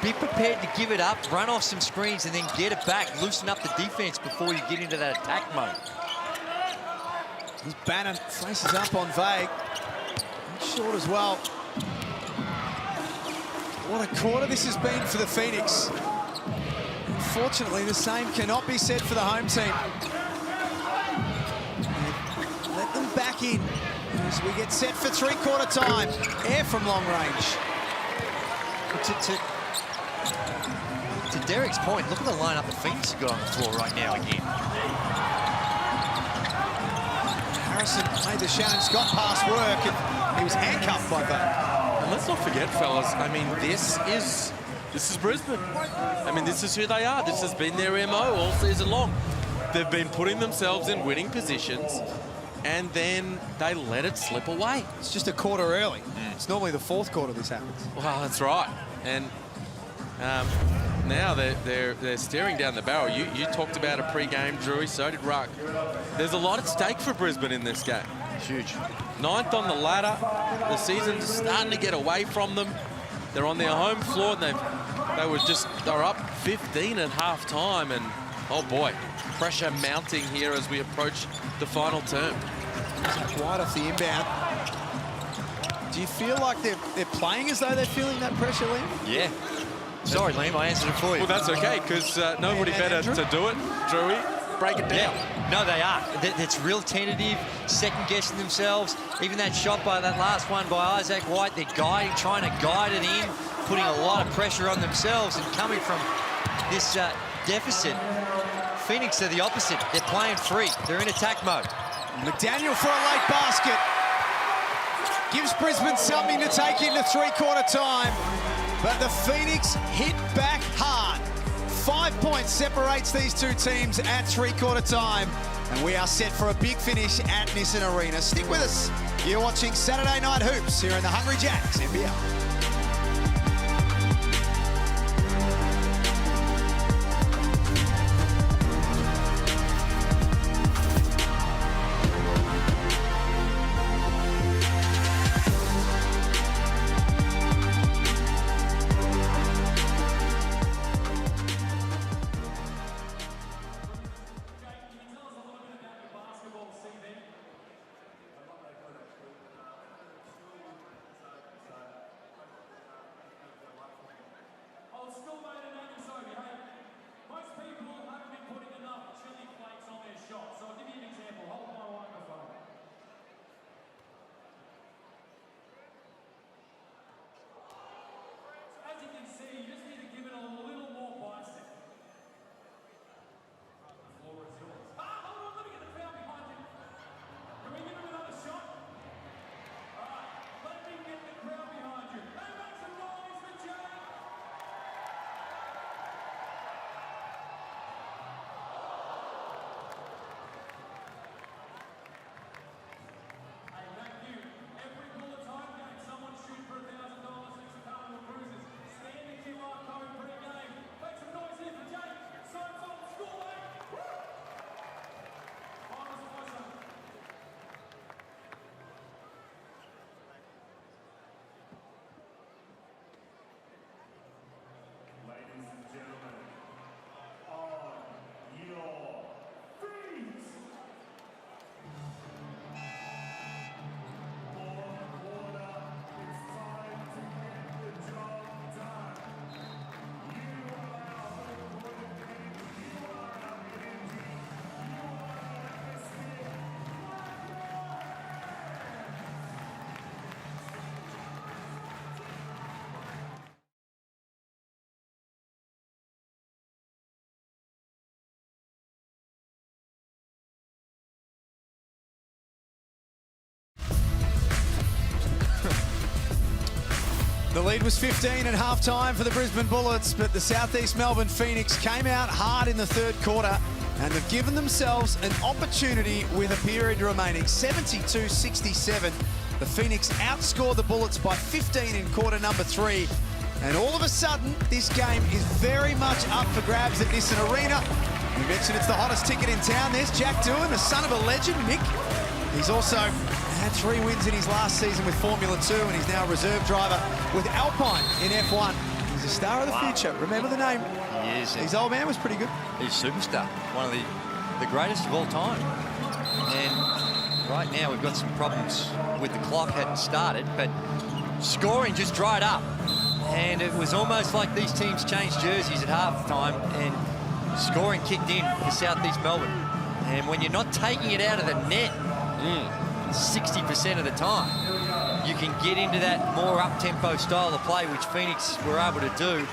Be prepared to give it up, run off some screens, and then get it back, loosen up the defense before you get into that attack mode. As Bannon faces up on Vague. Short as well. What a quarter this has been for the Phoenix. Unfortunately, the same cannot be said for the home team. Let them back in as we get set for three-quarter time. Air from long range. To Derek's point, look at the lineup the Phoenix have got on the floor right now again. Harrison made the Shannon Scott pass work, and he was handcuffed by that. And let's not forget, fellas, I mean, this is Brisbane. I mean, this is who they are. This has been their MO all season long. They've been putting themselves in winning positions, and then they let it slip away. It's just a quarter early. It's normally the fourth quarter this happens. Well, that's right. And now they're staring down the barrel. You talked about a pre-game, Drewy, so did Ruck. There's a lot at stake for Brisbane in this game. Huge. 9th on the ladder. The season's starting to get away from them. They're on their home floor, and they were up 15 at half-time, and Oh boy, pressure mounting here as we approach the final term. Wide off the inbound. Do you feel like they're playing as though they're feeling that pressure, Liam? Yeah. Sorry, Liam, I answered it for you. Well, that's okay, because nobody better to do it. Drewy, break it down. Yeah. No, they are. It's real tentative, second-guessing themselves. Even that shot by that last one by Isaac White, they're guiding, trying to guide it in, putting a lot of pressure on themselves, and coming from this deficit. Phoenix are the opposite. They're playing free. They're in attack mode. McDaniel for a late basket. Gives Brisbane something to take into three-quarter time. But the Phoenix hit back hard. 5 points separates these two teams at three-quarter time. And we are set for a big finish at Nissan Arena. Stick with us. You're watching Saturday Night Hoops here in the Hungry Jacks NBL. The lead was 15 at halftime for the Brisbane Bullets, but the Southeast Melbourne Phoenix came out hard in the third quarter, and they've given themselves an opportunity with a period remaining. 72-67. The Phoenix outscored the Bullets by 15 in quarter number 3. And all of a sudden, this game is very much up for grabs at Nissan Arena. We mentioned it's the hottest ticket in town. There's Jack Doohan, the son of a legend, Nick. He's also had 3 wins in his last season with Formula 2, and he's now a reserve driver with Alpine in F1. He's a star of the future. Remember the name? He is. His old man was pretty good. He's a superstar. One of the greatest of all time. And right now we've got some problems with the clock. Hadn't started, but scoring just dried up. And it was almost like these teams changed jerseys at halftime, and scoring kicked in for Southeast Melbourne. And when you're not taking it out of the net 60% of the time, you can get into that more up-tempo style of play, which Phoenix were able to do.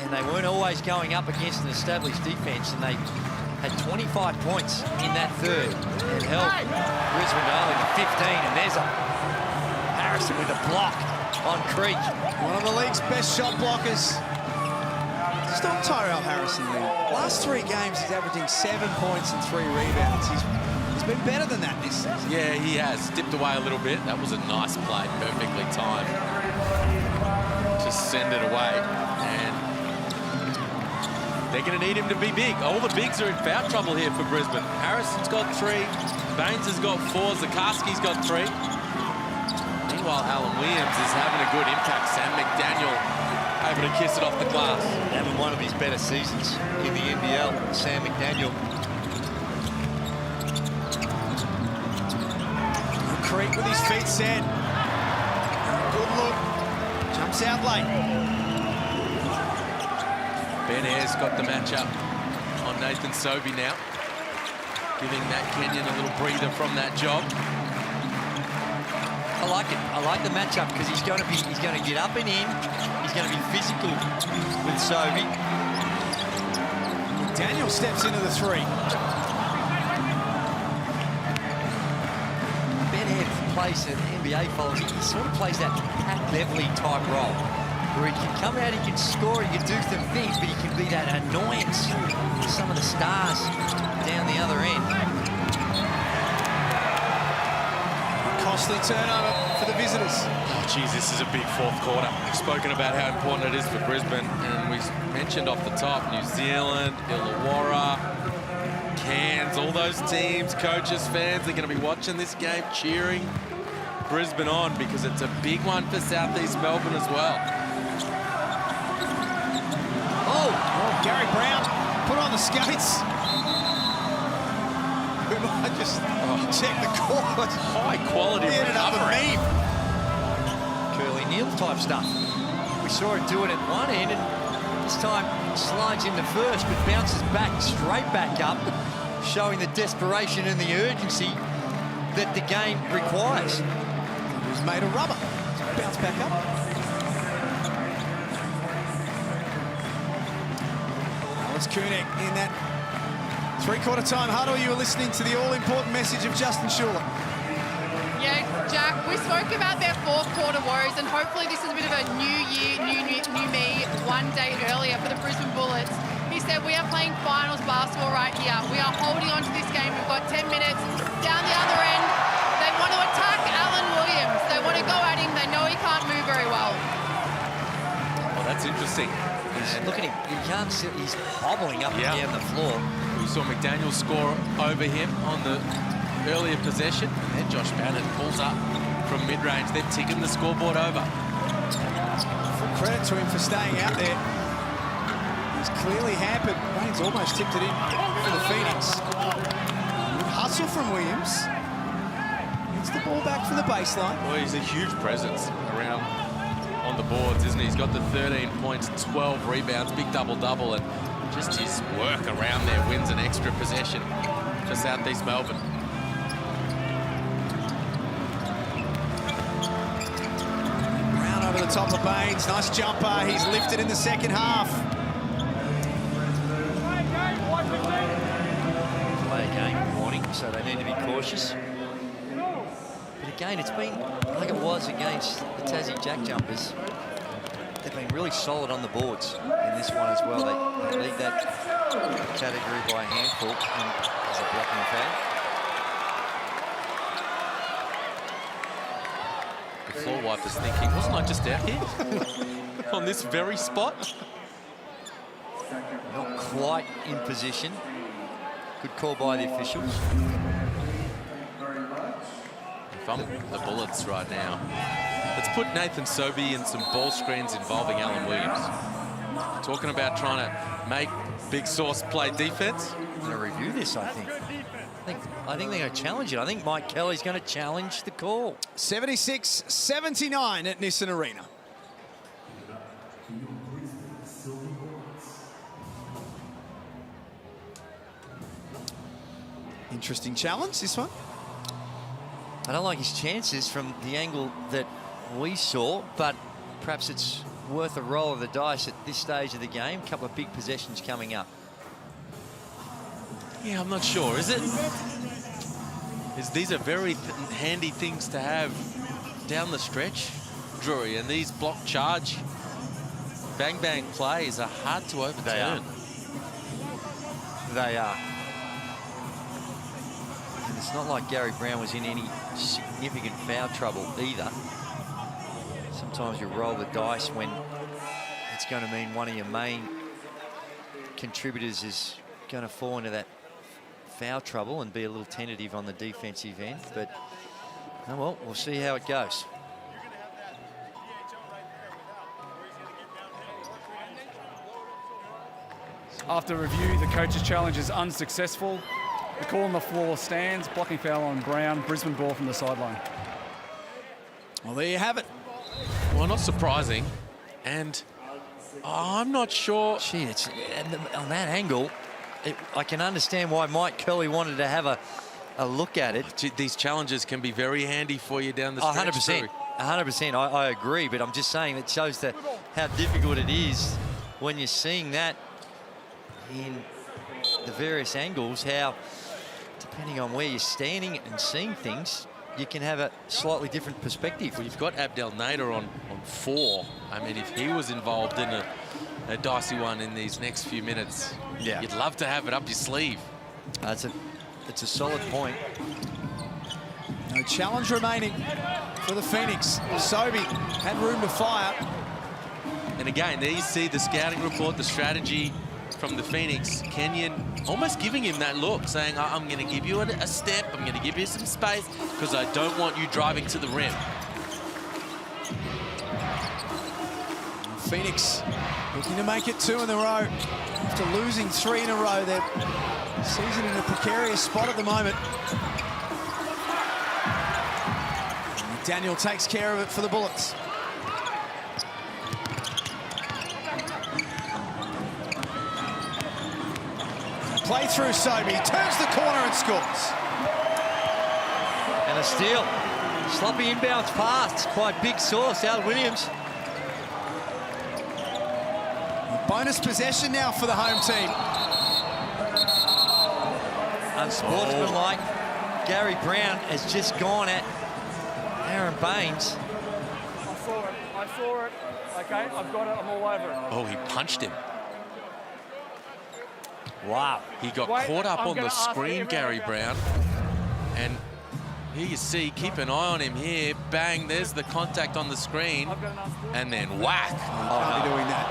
And they weren't always going up against an established defense, and they had 25 points in that third and held Brisbane to only 15. And there's a Harrison with a block on Creek. One of the league's best shot blockers. Stop Tyrell Harrison, Lee. Last 3 games, he's averaging 7 points and 3 rebounds. He's been better than that this season. Yeah, he has. Dipped away a little bit. That was a nice play, perfectly timed. Just send it away. And they're going to need him to be big. All the bigs are in foul trouble here for Brisbane. Harrison's got 3. Baines has got 4. Zakarski's got 3. Meanwhile, Alan Williams is having a good impact. Sam McDaniel able to kiss it off the glass. Having one of his better seasons in the NBL, Sam McDaniel. Creek with his feet set. Good look. Jumps out late. Ben Ayres got the matchup on Nathan Sobey now, giving Matt Kenyon a little breather from that job. I like it. I like the matchup because he's going to get up and in. He's going to be physical with Sobey. Daniel steps into the three. Ben Ayres plays an NBA follower. He sort of plays that Pat Beverley type role, where he can come out, he can score, he can do some things, but he can be that annoyance to some of the stars down the other end. Costly turnover for the visitors. Oh, geez, this is a big fourth quarter. We've spoken about how important it is for Brisbane, and we mentioned off the top New Zealand, Illawarra, Cairns, all those teams, coaches, fans, they're going to be watching this game, cheering Brisbane on, because it's a big one for Southeast Melbourne as well. Oh, Gary Brown put on the skates. We might just check the court. High quality recovery. Curly Neal type stuff. We saw it do it at one end, and this time slides into first, but bounces back, straight back up, showing the desperation and the urgency that the game requires. It was made of rubber. Bounce back up. Alex Koenig in that three-quarter time huddle. You were listening to the all-important message of Justin Schuller. Yeah, Jack, we spoke about their fourth quarter woes, and hopefully this is a bit of a new year, new me, one day earlier for the Brisbane Bullets. He said, we are playing finals basketball right here. We are holding on to this game. We've got 10 minutes. Down the other end, they want to attack Alan Williams. They want to go at him. They know he can't move very well. Oh, that's interesting. Look at him. You can't see, he's hobbling up and down the floor. We saw McDaniel score over him on the earlier possession, and then Josh Bannon pulls up from mid-range. They're ticking the scoreboard over. Full credit to him for staying out there. He's clearly hampered. Wayne's almost tipped it in for the Phoenix. Hustle from Williams. Gets the ball back from the baseline. Well, he's a huge presence around on the boards, isn't he? He's got the 13 points, 12 rebounds, big double-double, and just his work around there wins an extra possession for Southeast Melbourne. Brown over the top of Baines. Nice jumper. He's lifted in the second half. Play a game warning, so they need to be cautious. But again, it's been like it was against the Tassie Jack Jumpers. They've been really solid on the boards in this one as well. They lead that category by a handful. And there's a blocking foul. The floor wiper's thinking, wasn't I just out here on this very spot? Not quite in position. Good call by the officials. If I'm the Bullets right now, let's put Nathan Sobey in some ball screens involving Alan Williams. Talking about trying to make Big Sauce play defense. I'm going to review this, I think. I think they're going to challenge it. I think Mike Kelly's going to challenge the call. 76-79 at Nissan Arena. Interesting challenge, this one. I don't like his chances from the angle that we saw, but perhaps it's worth a roll of the dice at this stage of the game. A couple of big possessions coming up. Yeah, I'm not sure, is it? These are very handy things to have down the stretch, Drury, and these block charge bang-bang plays are hard to overturn. They are. And it's not like Gary Brown was in any significant foul trouble either. Sometimes you roll the dice when it's going to mean one of your main contributors is going to fall into that foul trouble and be a little tentative on the defensive end. But, oh well, we'll see how it goes. After review, the coach's challenge is unsuccessful. The call on the floor stands. Blocking foul on Brown. Brisbane ball from the sideline. Well, there you have it. Well, not surprising. And I'm not sure. Gee, it's, on that angle, I can understand why Mike Curley wanted to have a look at it. These challenges can be very handy for you down the stretch. 100%. 100%. I agree, but I'm just saying it shows how difficult it is when you're seeing that in the various angles, how depending on where you're standing and seeing things, you can have a slightly different perspective. Well, you've got Abdel Nader on 4. I mean, if he was involved in a dicey one in these next few minutes, yeah, you'd love to have it up your sleeve. It's a solid point. No challenge remaining for the Phoenix. Sobey had room to fire. And again, there you see the scouting report, the strategy from the Phoenix. Kenyon almost giving him that look, saying, I'm going to give you a step, I'm going to give you some space, because I don't want you driving to the rim. Phoenix looking to make it 2 in a row. After losing 3 in a row, their season in a precarious spot at the moment. Daniel takes care of it for the Bullets. Play through Sobey, turns the corner and scores. And a steal. Sloppy inbounds pass. Quite big source out of Williams. Bonus possession now for the home team. Unsportsmanlike. Gary Brown has just gone at Aaron Baines. I saw it. Okay, I've got it. I'm all over it. Oh, he punched him. Wow. He got caught up on the screen, Gary Brown. And here you see, keep an eye on him here. Bang, there's the contact on the screen. And then whack. Can't be doing that.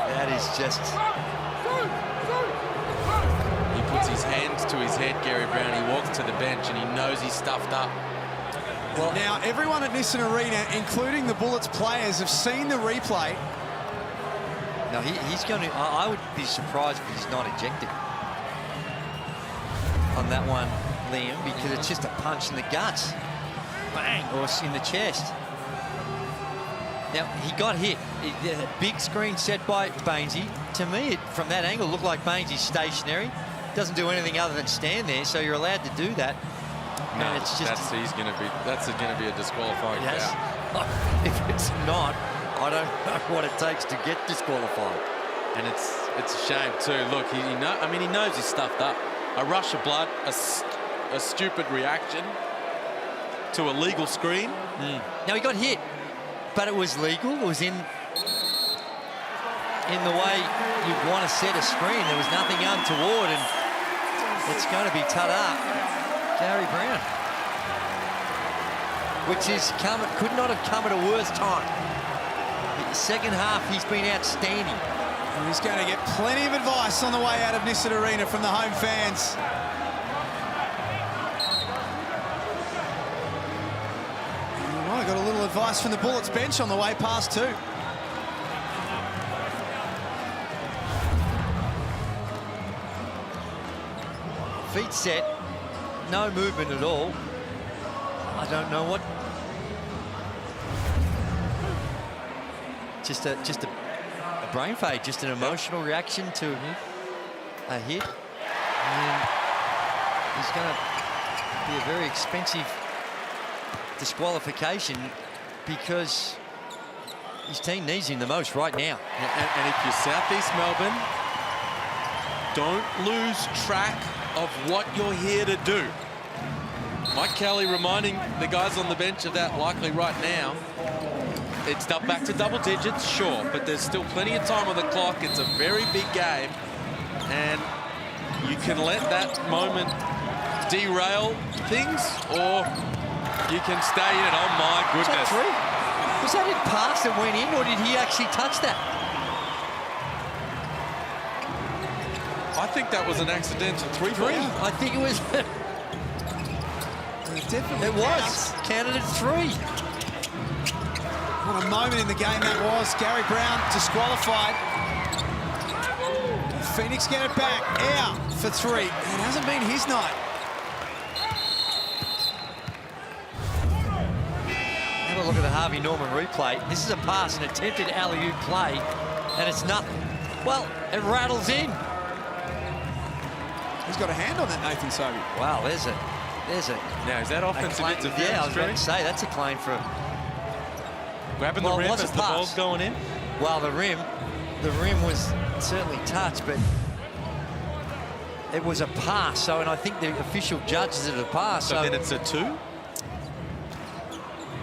That is just... He puts his hands to his head, Gary Brown. He walks to the bench and he knows he's stuffed up. Well, now everyone at Nissan Arena, including the Bullets players, have seen the replay. No, he's going to... I would be surprised if he's not ejected on that one, Liam, because it's just a punch in the guts. Bang! Or in the chest. Now, he got hit. A big screen set by Bainesy. To me, from that angle, looked like Bainesy's stationary. Doesn't do anything other than stand there, so you're allowed to do that. No, and it's just... that's going to be a disqualifying foul. If it's not, I don't know what it takes to get disqualified. And it's a shame too. Look, he knows he's stuffed up. A rush of blood, a stupid reaction to a legal screen. Now he got hit, but it was legal. It was in the way you'd want to set a screen. There was nothing untoward, and it's going to be ta-da, Gary Brown, which could not have come at a worse time. The second half, he's been outstanding. And he's going to get plenty of advice on the way out of Nissan Arena from the home fans. I got a little advice from the Bullets bench on the way past too. Feet set, no movement at all. I don't know what. Just a brain fade, just an emotional reaction to a hit. And he's going to be a very expensive disqualification because his team needs him the most right now. And if you're Southeast Melbourne, don't lose track of what you're here to do. Mike Kelly reminding the guys on the bench of that likely right now. It's back to double digits, sure, but there's still plenty of time on the clock. It's a very big game, and you can let that moment derail things, or you can stay in it. Oh my goodness! Was that a pass that went in, or did he actually touch that? I think that was an accidental three. I think it was. It was counted at 3. What a moment in the game that was. Gary Brown disqualified. Phoenix get it back. Out for three. It hasn't been his night. Have a look at the Harvey Norman replay. This is a pass, an attempted alley-oop play, and it's nothing. Well, it rattles in. He's got a hand on that, Nathan Sobey. Wow, there's it. Now, is that offensive interference? Yeah, I was about to say, that's a claim for... Grabbing the rim as the ball's going in? Well, the rim was certainly touched, but it was a pass. So, and I think the official judges it a pass. So then it's a 2?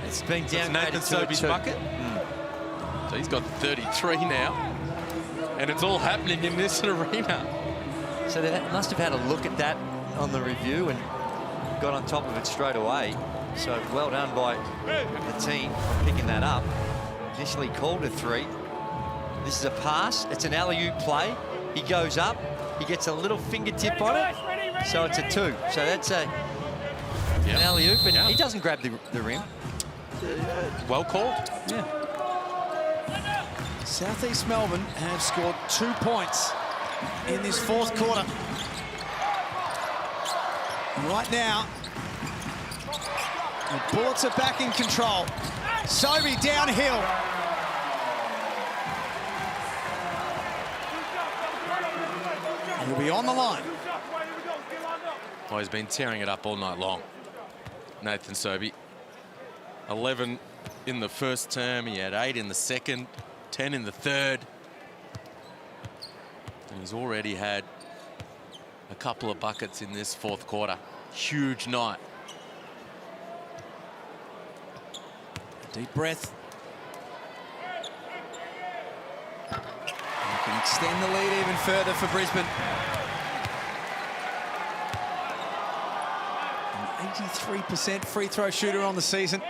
It's been downgraded Nathan Sobey's bucket. So he's got 33 now. And it's all happening in this arena. So they must have had a look at that on the review and got on top of it straight away. So well done by the team for picking that up. Initially called a 3. This is a pass. It's an alley-oop play. He goes up. He gets a little fingertip on it. So it's a 2. So that's an alley-oop, and he doesn't grab the rim. Well called. Yeah. South East Melbourne have scored 2 points in this fourth quarter. And right now, the Bullets are back in control. Sobey downhill. He'll be on the line. Oh, he's been tearing it up all night long, Nathan Sobey. 11 in the first term. He had 8 in the second, 10 in the third. And he's already had a couple of buckets in this fourth quarter. Huge night. Deep breath. You can extend the lead even further for Brisbane. An 83% free throw shooter on the season.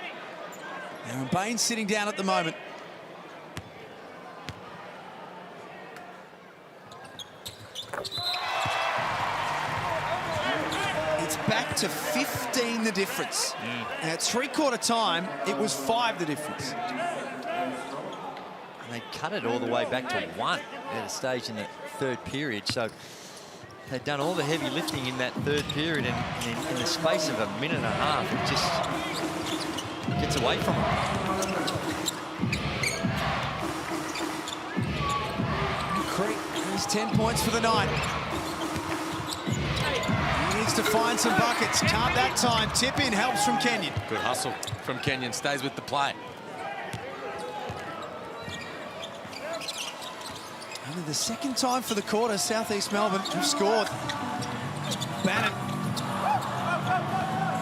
Aaron Baines sitting down at the moment. It's back to 15 the difference. At three-quarter time, it was 5 the difference. And they cut it all the way back to 1 at a stage in the third period. So they've done all the heavy lifting in that third period, and in the space of a minute and a half, it just gets away from them. Creek has 10 points for the night. He needs to find some buckets. Can't that time. Tip in helps from Kenyon. Good hustle from Kenyon. Stays with the play. Only the second time for the quarter, South East Melbourne have scored. Bannon.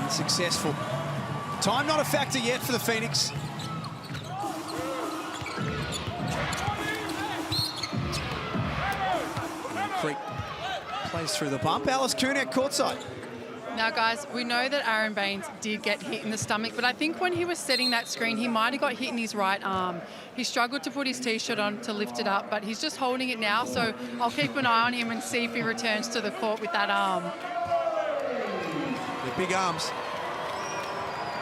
Unsuccessful. Time not a factor yet for the Phoenix. Creek plays through the bump. Alice Kunek courtside. Now, guys, we know that Aaron Baines did get hit in the stomach, but I think when he was setting that screen, he might have got hit in his right arm. He struggled to put his T-shirt on to lift it up, but he's just holding it now, so I'll keep an eye on him and see if he returns to the court with that arm. The big arms.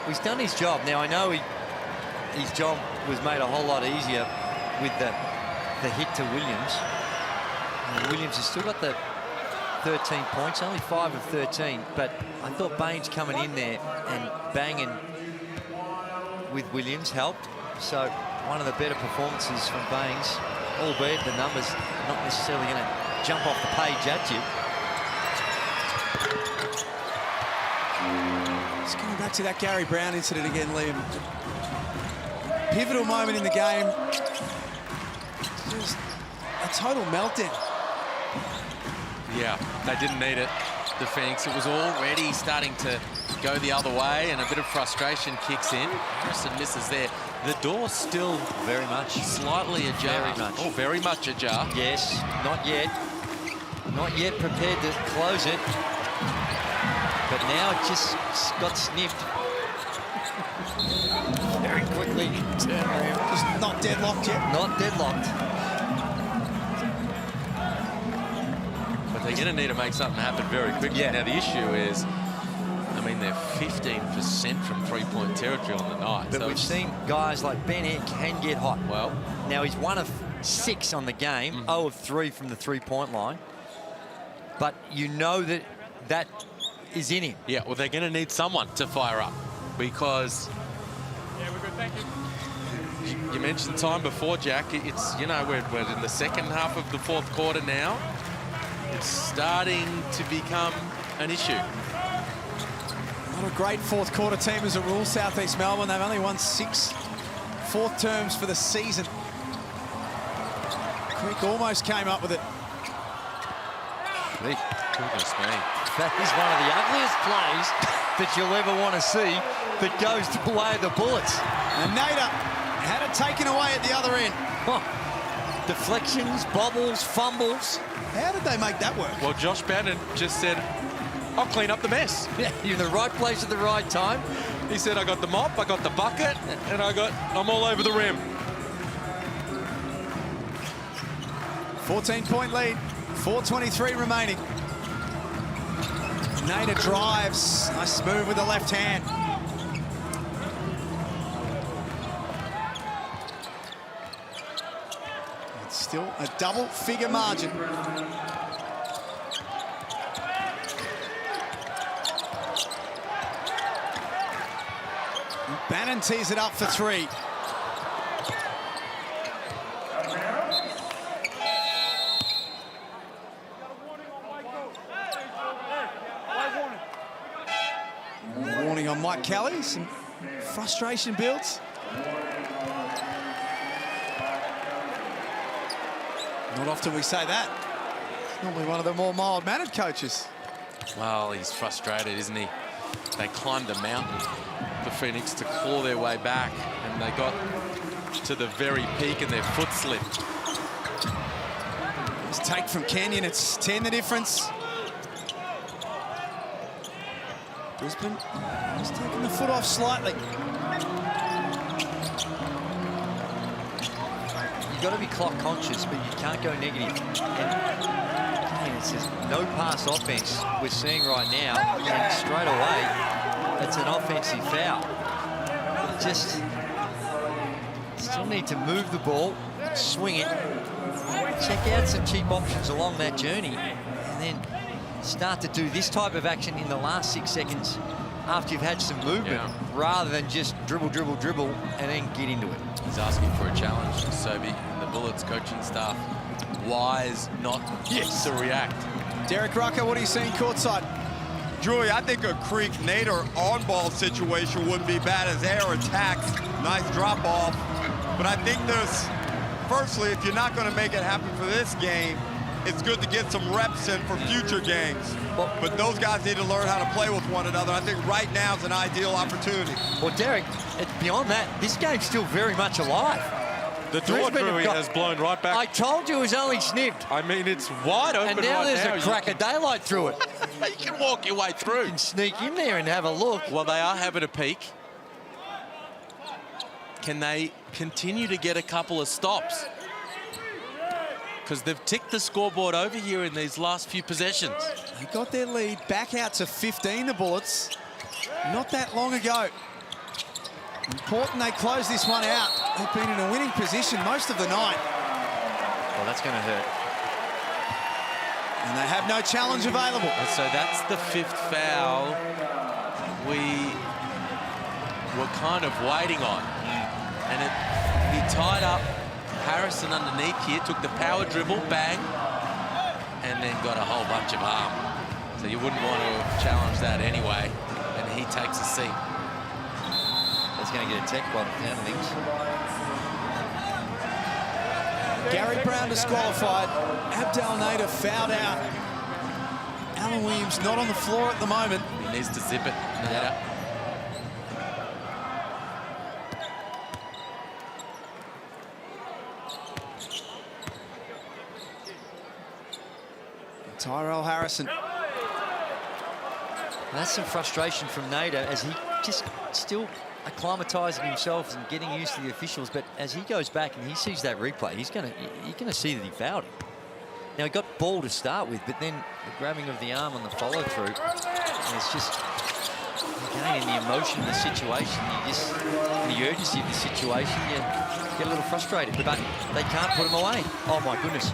He's done his job. Now, I know his job was made a whole lot easier with the hit to Williams. And Williams has still got the 13 points, only 5 of 13, but I thought Baines coming in there and banging with Williams helped. So one of the better performances from Baines, albeit the numbers not necessarily going to jump off the page at you. Just going back to that Gary Brown incident again, Liam. Pivotal moment in the game. Just a total meltdown. Yeah, they didn't need it, the Phoenix. It was already starting to go the other way, and a bit of frustration kicks in. Harrison misses there. The door's still very much slightly ajar. Very much. Oh, very much ajar. Yes, not yet. Not yet prepared to close it. But now it just got snipped. Very quickly. Turn around. Just not deadlocked yet. Not deadlocked. They're going to need to make something happen very quickly. Yeah. Now, the issue is, I mean, they're 15% from three-point territory on the night. But so we've seen guys like Ben Ed can get hot. Well, now he's one of 6 on the game, 0 of 3 from the three-point line. But you know that that is in him. Yeah, well, they're going to need someone to fire up because... Yeah, we're good, thank you. You mentioned time before, Jack. It's, you know, we're in the second half of the fourth quarter now. It's starting to become an issue. Not a great fourth quarter team as a rule, Southeast Melbourne. They've only won 6 fourth terms for the season. Creek almost came up with it. Goodness me. That is one of the ugliest plays that you'll ever want to see that goes the way of the Bullets. And Nader had it taken away at the other end. Deflections, bobbles, fumbles. How did they make that work? Well, Josh Bannon just said, I'll clean up the mess. Yeah, you're in the right place at the right time. He said, I got the mop, I got the bucket, and I'm all over the rim. 14-point lead, 4:23 remaining. Nader drives, nice move with the left hand. It's still a double-figure margin. Bannon tees it up for 3. Warning on Mike Kelly. Some frustration builds. Not often we say that. He's normally one of the more mild-mannered coaches. Well, he's frustrated, isn't he? They climbed a mountain, the Phoenix, to claw their way back, and they got to the very peak and their foot slipped. This take from Kenyon, it's 10 the difference. Brisbane just taking the foot off slightly. You've got to be clock conscious, but you can't go negative. And it's just no pass offense we're seeing right now, and straight away, it's an offensive foul. Just still need to move the ball, swing it, check out some cheap options along that journey, and then start to do this type of action in the last 6 seconds after you've had some movement, rather than just dribble, dribble, dribble, and then get into it. He's asking for a challenge, Sobey, and the Bullets coaching staff wise not to react. Derek Rucker, what are you seeing courtside? Julie, I think a Creek Nader on-ball situation wouldn't be bad as air attacks. Nice drop-off. But I think there's, firstly, if you're not going to make it happen for this game, it's good to get some reps in for future games. But those guys need to learn how to play with one another. I think right now is an ideal opportunity. Well, Derek, beyond that, this game's still very much alive. The door has blown right back. I told you it was only snipped. I mean, it's wide open. And now there's a crack of daylight through it. You can walk your way through. You can sneak in there and have a look. Well, they are having a peek. Can they continue to get a couple of stops? Because they've ticked the scoreboard over here in these last few possessions. They got their lead back out to 15, the Bullets, not that long ago. Important they close this one out. They've been in a winning position most of the night. Well, that's going to hurt. And they have no challenge available. And so that's the 5th foul we were kind of waiting on. And he tied up Harrison underneath here, took the power dribble, bang, and then got a whole bunch of arm. So you wouldn't want to challenge that anyway. And he takes a seat. That's going to get a tech by the sound of things. Gary Brown disqualified. Abdel Nader fouled out. Alan Williams not on the floor at the moment. He needs to zip it, Nader. Tyrell Harrison. That's some frustration from Nader as he just still acclimatising himself and getting used to the officials. But as he goes back and he sees that replay, you're going to see that he fouled him. Now, he got ball to start with, but then the grabbing of the arm on the follow-through, and it's just Again, in the emotion of the situation, the urgency of the situation, you get a little frustrated. But they can't put him away. Oh, my goodness.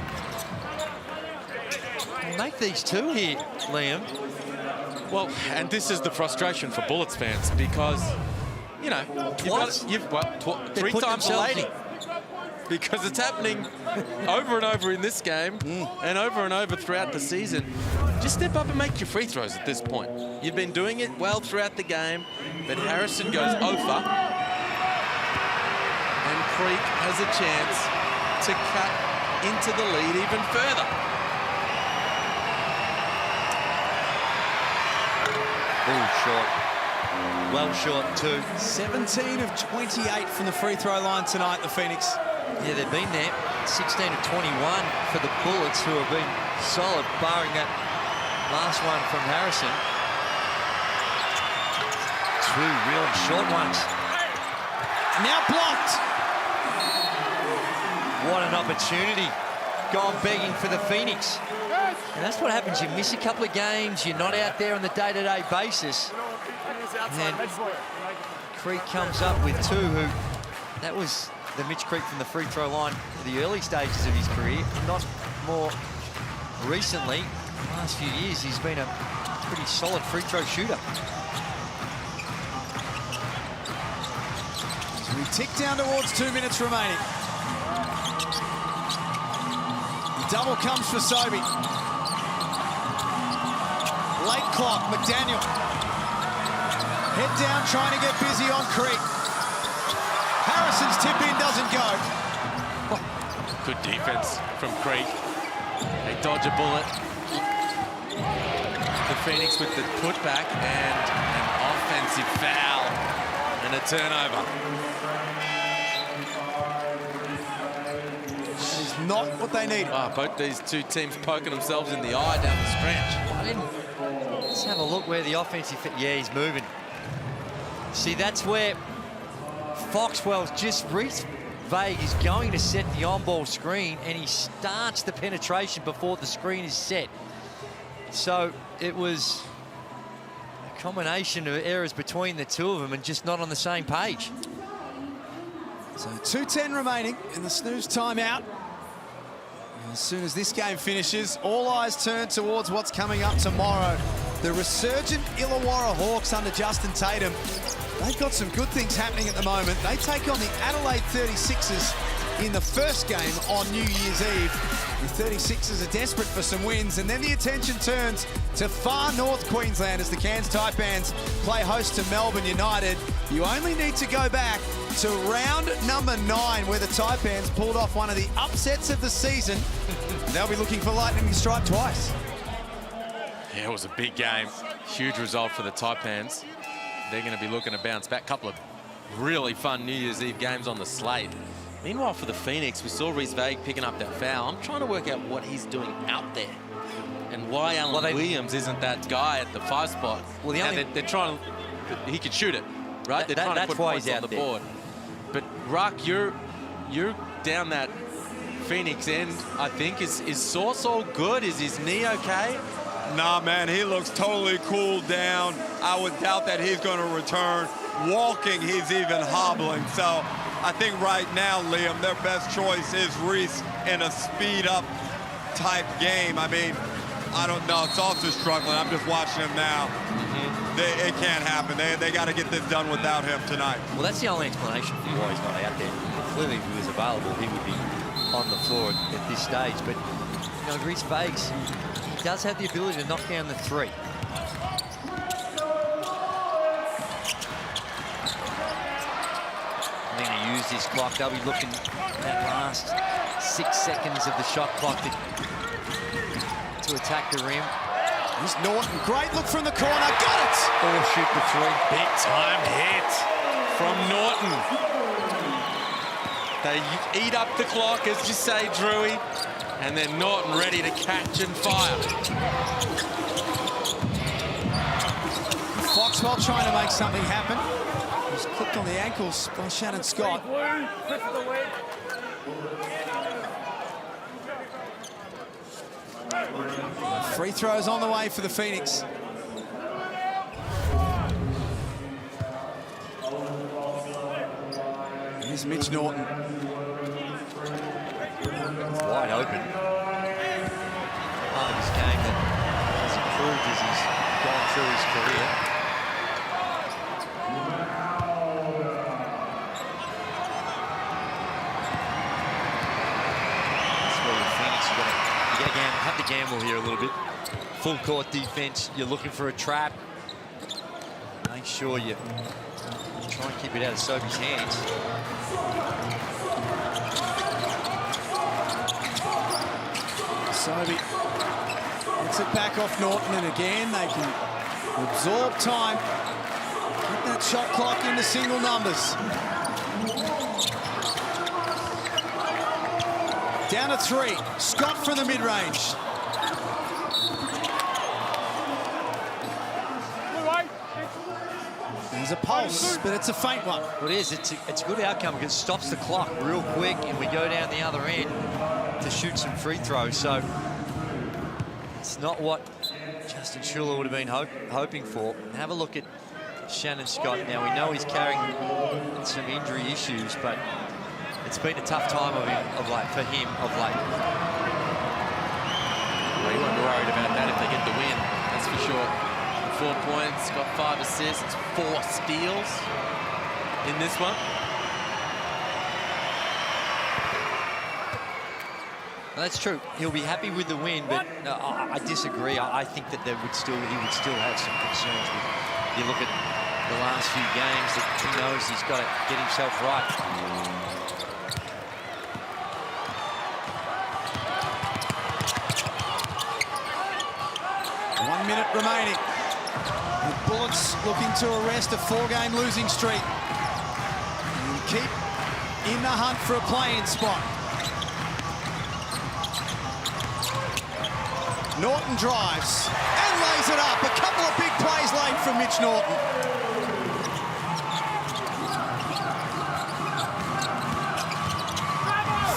Make these two here, Liam. Well, and this is the frustration for Bullets fans because, you know, you've got 3 times a lady. Because it's happening over and over in this game and over throughout the season. Just step up and make your free throws at this point. You've been doing it well throughout the game, but Harrison goes over, and Creek has a chance to cut into the lead even further. Oh, short. Well short, too. 17 of 28 from the free throw line tonight, the Phoenix. Yeah, they've been there. 16 of 21 for the Bullets, who have been solid, barring that last one from Harrison. 2 real short ones. Now blocked. What an opportunity. Gone begging for the Phoenix. And that's what happens. You miss a couple of games. You're not out there on the day-to-day basis. And Creek comes up with 2 who... That was the Mitch Creek from the free throw line for the early stages of his career. Not more recently. The last few years, he's been a pretty solid free throw shooter. We tick down towards 2 minutes remaining. The double comes for Sobey. Late clock, McDaniel. Head down, trying to get busy on Creek. Harrison's tip in doesn't go. Good defense from Creek. They dodge a bullet. The Phoenix with the putback and an offensive foul and a turnover. That is not what they need. Oh, both these two teams poking themselves in the eye down the stretch. Let's have a look where the offensive... Yeah, he's moving. See, that's where Foxwell's just reached vague. He's going to set the on-ball screen, and he starts the penetration before the screen is set. So it was a combination of errors between the two of them and just not on the same page. So 2:10 remaining in the snooze timeout. As soon as this game finishes, all eyes turn towards what's coming up tomorrow. The resurgent Illawarra Hawks under Justin Tatum. They've got some good things happening at the moment. They take on the Adelaide 36ers in the first game on New Year's Eve. The 36ers are desperate for some wins, and then the attention turns to far north Queensland as the Cairns Taipans play host to Melbourne United. You only need to go back to round number 9, where the Taipans pulled off one of the upsets of the season. They'll be looking for lightning to strike twice. Yeah, it was a big game. Huge result for the Taipans. They're going to be looking to bounce back. A couple of really fun New Year's Eve games on the slate. Meanwhile, for the Phoenix, we saw Reece Vague picking up that foul. I'm trying to work out what he's doing out there and why Alan Williams isn't that guy at the 5 spot. Well, they're trying to... He could shoot it, right? They're trying to put points on the board. But, Ruck, you're down that Phoenix end, I think. Is Sauce all good? Is his knee okay? Nah, man, he looks totally cooled down. I would doubt that he's going to return. Walking, he's even hobbling. So I think right now, Liam, their best choice is Reece in a speed-up type game. I mean, I don't know. Sauce is struggling. I'm just watching him now. It can't happen. They got to get this done without him tonight. Well, that's the only explanation for why he's not out there. Clearly, if he was available, he would be on the floor at this stage. But, you know, Reece Vague, he does have the ability to knock down the 3. They're going to use this clock. They'll be looking at that last 6 seconds of the shot clock to attack the rim. Here's Norton. Great look from the corner. Got it! Or shoot the 3. Big time hit from Norton. They eat up the clock, as you say, Drewy. And then Norton ready to catch and fire. Foxwell trying to make something happen. He's clipped on the ankles by Shannon Scott. Free throws on the way for the Phoenix. Here's Mitch Norton. Wide open. Part of his game that has improved as he's gone through his career. That's where the Phoenix, you got to have to gamble here a little bit. Full court defense, you're looking for a trap. Make sure you try and keep it out of Sobey's hands. Sobey gets it back off Norton, and again they can absorb time. Get that shot clock into single numbers. Down to 3. Scott from the mid-range. There's a pulse, but it's a faint one. Well, it is. It's a good outcome because it stops the clock real quick, and we go down the other end to shoot some free throws. So it's not what Justin Schuller would have been hoping for. Have a look at Shannon Scott. Now, we know he's carrying some injury issues, but it's been a tough time for him of late. Well, you won't be worried about that if they get the win, that's for sure. 4 points, got 5 assists, 4 steals in this one. Well, that's true. He'll be happy with the win, but I disagree. I think that he would still have some concerns with. You look at the last few games, that he knows he's got to get himself right. 1 minute remaining. The Bullets looking to arrest a 4-game losing streak and keep in the hunt for a play-in spot. Norton drives and lays it up. A couple of big plays late from Mitch Norton.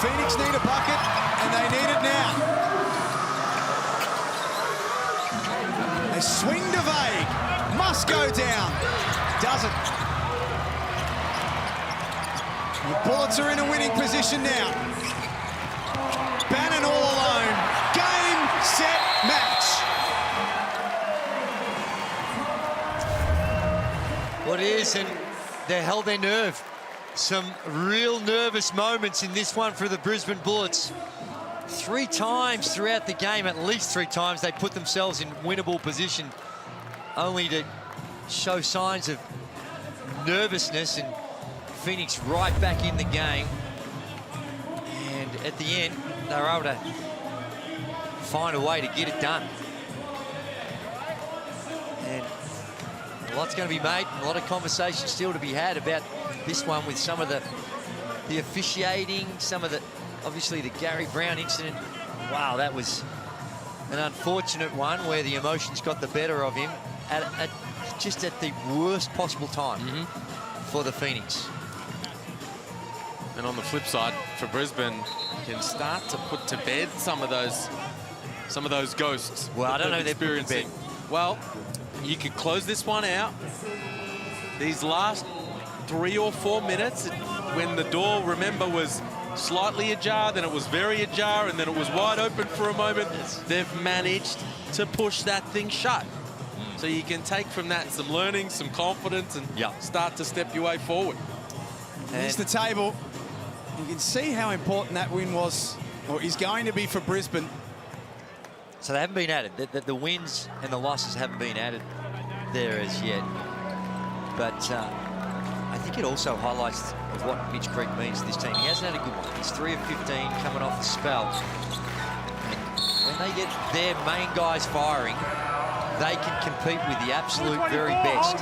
Phoenix need a bucket, and they need it now. They swing to Vague. Must go down. Doesn't. The Bullets are in a winning position now. Bannon all alone. Game, set, match. What is, and they held their nerve. Some real nervous moments in this one for the Brisbane Bullets. 3 times throughout the game, at least 3 times, they put themselves in winnable position, only to show signs of nervousness, and Phoenix right back in the game. And at the end, they were able to find a way to get it done. And a lot's going to be made, a lot of conversation still to be had about this one with some of the officiating, some of the, obviously the Gary Brown incident. Wow, that was an unfortunate one where the emotions got the better of him just at the worst possible time for the Phoenix. And on the flip side, for Brisbane, can start to put to bed some of those ghosts. Well, I don't know they're experiencing. Well, you could close this one out. These last 3 or 4 minutes, when the door, remember, was slightly ajar, then it was very ajar, and then it was wide open for a moment. They've managed to push that thing shut. So you can take from that some learning, some confidence, and start to step your way forward. Here's the table. You can see how important that win was, or is going to be, for Brisbane. So they haven't been added. The wins and the losses haven't been added there as yet. But I think it also highlights of what Mitch Creek means to this team. He hasn't had a good one. He's 3 of 15 coming off a spell. And when they get their main guys firing, they can compete with the absolute very best.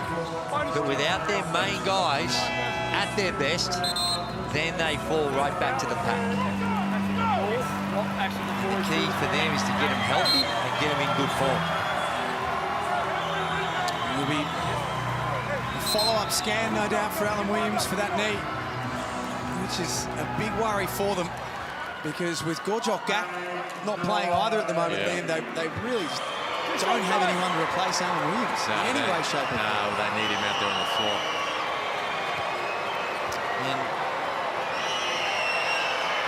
But without their main guys at their best, then they fall right back to the pack. The key for them is to get them healthy and get them in good form. Will be a follow-up scan, no doubt, for Alan Williams for that knee, which is a big worry for them, because with Gorjok Gak not playing either at the moment, then they really don't have anyone to replace Alan Williams in any way, shape, or form. No, they need him out there on the floor. And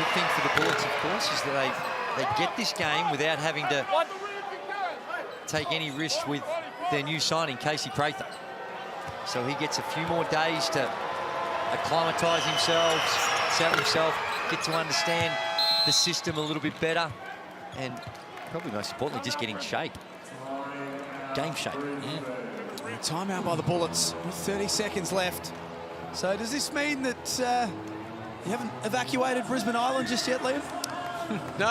good thing for the Bullets, of course, is that they get this game without having to take any risk with their new signing, Casey Prather. So he gets a few more days to acclimatise himself, settle himself, get to understand the system a little bit better, and probably most importantly, just get in shape. Game shape. Timeout by the Bullets with 30 seconds left. So does this mean that you haven't evacuated Brisbane Island just yet, Liam? No,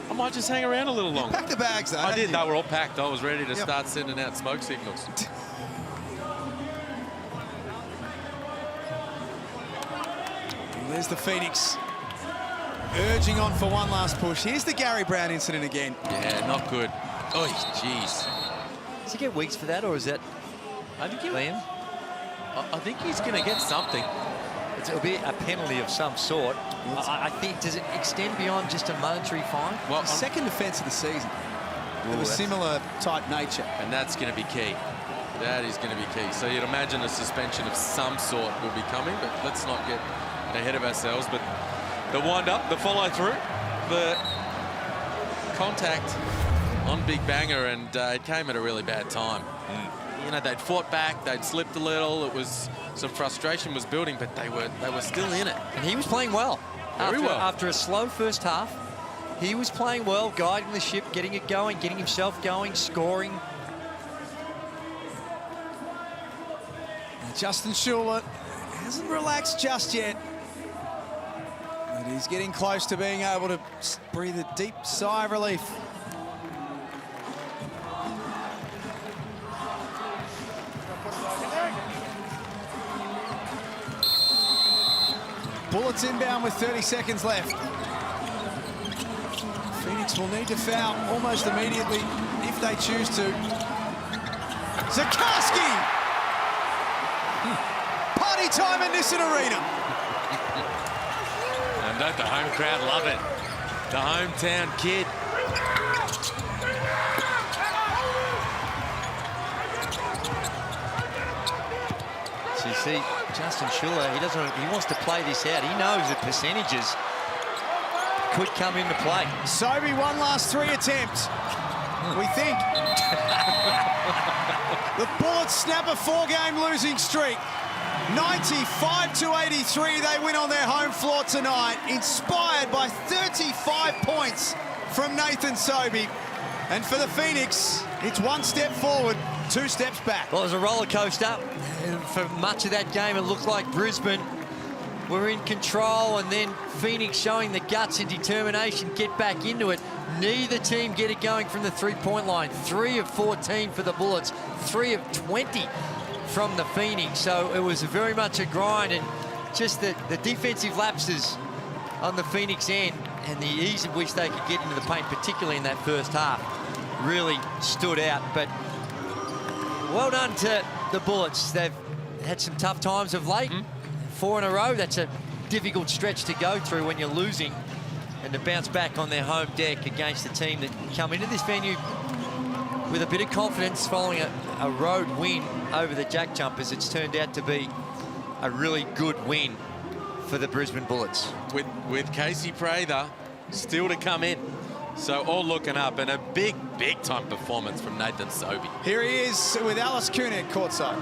I might just hang around a little longer. Pack the bags, though. I did. They were all packed. I was ready to start sending out smoke signals. And there's the Phoenix urging on for one last push. Here's the Gary Brown incident again. Yeah, not good. Oh, jeez. Does he get weeks for that, or is that Liam? I think he's going to get something. It'll be a penalty of some sort. I think, does it extend beyond just a monetary fine? Well, second offence of the season. Of a similar type nature. And that's going to be key. That is going to be key. So you'd imagine a suspension of some sort will be coming, but let's not get ahead of ourselves. But the wind-up, the follow-through, the contact on Big Banger, and it came at a really bad time. You know, they'd fought back, they'd slipped a little. It was some frustration was building, but they were still in it. And he was playing well. Very well. After a slow first half, he was playing well, guiding the ship, getting it going, getting himself going, scoring. And Justin Schuller hasn't relaxed just yet. But he's getting close to being able to breathe a deep sigh of relief. Bullets inbound with 30 seconds left. Phoenix will need to foul almost immediately if they choose to. Zakarski! Party time in Nissan Arena. And don't the home crowd love it? The hometown kid. So you see, Justin Schuller, he wants to play this out. He knows the percentages could come into play. Sobey, one last 3 attempts. We think. The Bullets snap a 4-game losing streak. 95-83, they win on their home floor tonight, inspired by 35 points from Nathan Sobey. And for the Phoenix, it's 1 step forward, 2 steps back. Well, it was a roller coaster. And for much of that game, it looked like Brisbane were in control, and then Phoenix showing the guts and determination, get back into it. Neither team get it going from the three-point line. 3 of 14 for the Bullets, 3 of 20 from the Phoenix. So it was very much a grind, and just the defensive lapses on the Phoenix end and the ease at which they could get into the paint, particularly in that first half, really stood out. But well done to the Bullets. They've had some tough times of late. 4 in a row, that's a difficult stretch to go through when you're losing, and to bounce back on their home deck against a team that come into this venue with a bit of confidence following a road win over the Jack Jumpers. It's turned out to be a really good win for the Brisbane Bullets. With Casey Prather still to come in. So all looking up, and a big time performance from Nathan Sobey. Here he is with Alice Kunik courtside.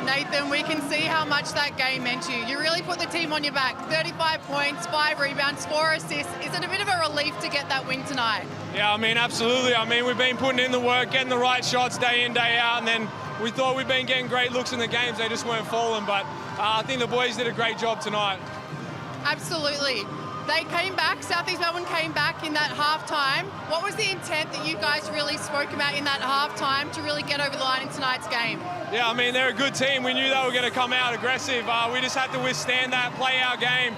Nathan, we can see how much that game meant to you. You really put the team on your back. 35 points, 5 rebounds, 4 assists. Is it a bit of a relief to get that win tonight? Yeah, I mean, absolutely. I mean, we've been putting in the work, getting the right shots day in, day out, and then we thought we'd been getting great looks in the games. They just weren't falling, but I think the boys did a great job tonight. Absolutely. They came back, Southeast Melbourne came back in that halftime. What was the intent that you guys really spoke about in that halftime to really get over the line in tonight's game? Yeah, I mean, they're a good team. We knew they were going to come out aggressive. We just had to withstand that, play our game,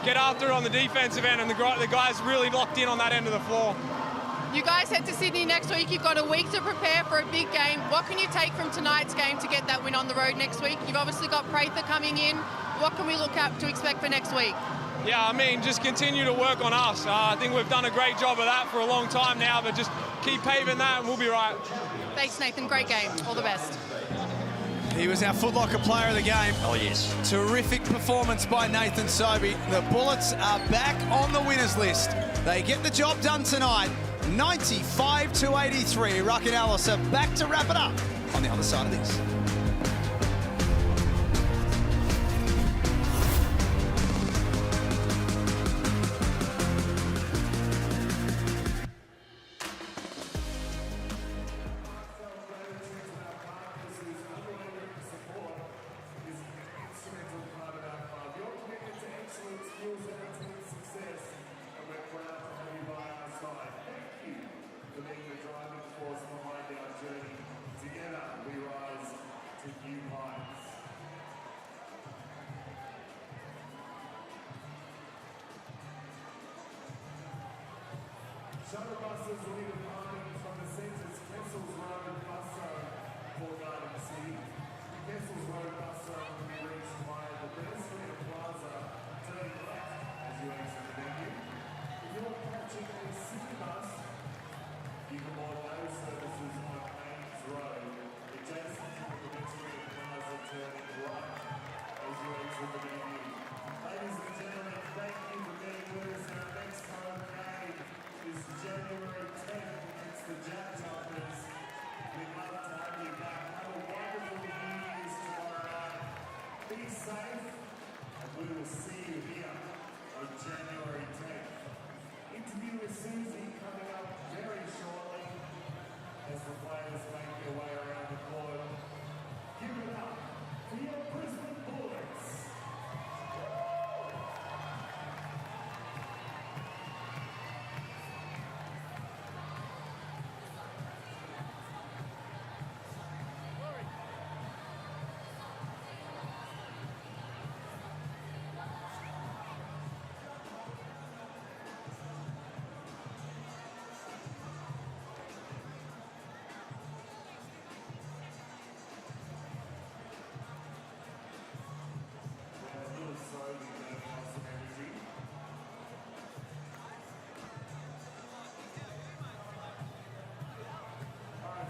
get after it on the defensive end, and the guys really locked in on that end of the floor. You guys head to Sydney next week. You've got a week to prepare for a big game. What can you take from tonight's game to get that win on the road next week? You've obviously got Prather coming in. What can we look at to expect for next week? Yeah, I mean, just continue to work on us. I think we've done a great job of that for a long time now, but just keep paving that and we'll be right. Thanks, Nathan. Great game. All the best. He was our Foot Locker player of the game. Oh, yes. Terrific performance by Nathan Sobey. The Bullets are back on the winners list. They get the job done tonight. 95-83. Ruck and Alice are back to wrap it up on the other side of this. Shuttle buses will be departing from the centres Kessels Road bus zone for Garden City. The Kessels Road bus zone will be reached via the Brisbane Plaza, turning left as you exit the venue. If you're catching a city bus, you can board those services on Ames Road, adjacent to the Brisbane Plaza, turning right as you exit the venue. Ladies and gentlemen, thank you for being with us. Our next home game is January 10th against the Jack Jumpers. We'd love to have you back. Have a wonderful New Year's tomorrow night. Be safe, and we will see you here on January 10th. Interview with Susie coming up very shortly as the players make their way around the court. Give it up for your Brisbane Bullets.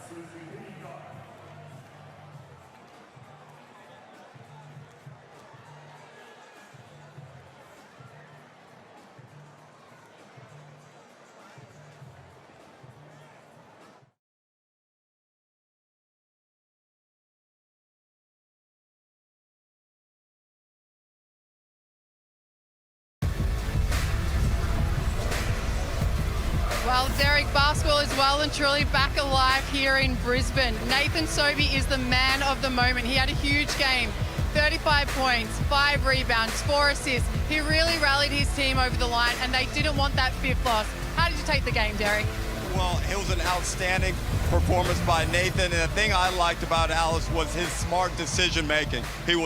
Susie, who you got? Well, Derek, basketball is well and truly back alive here in Brisbane. Nathan Sobey is the man of the moment. He had a huge game, 35 points, 5 rebounds, 4 assists. He really rallied his team over the line, and they didn't want that 5th loss. How did you take the game, Derek? Well, it was an outstanding performance by Nathan, and the thing I liked about Alice was his smart decision making. He was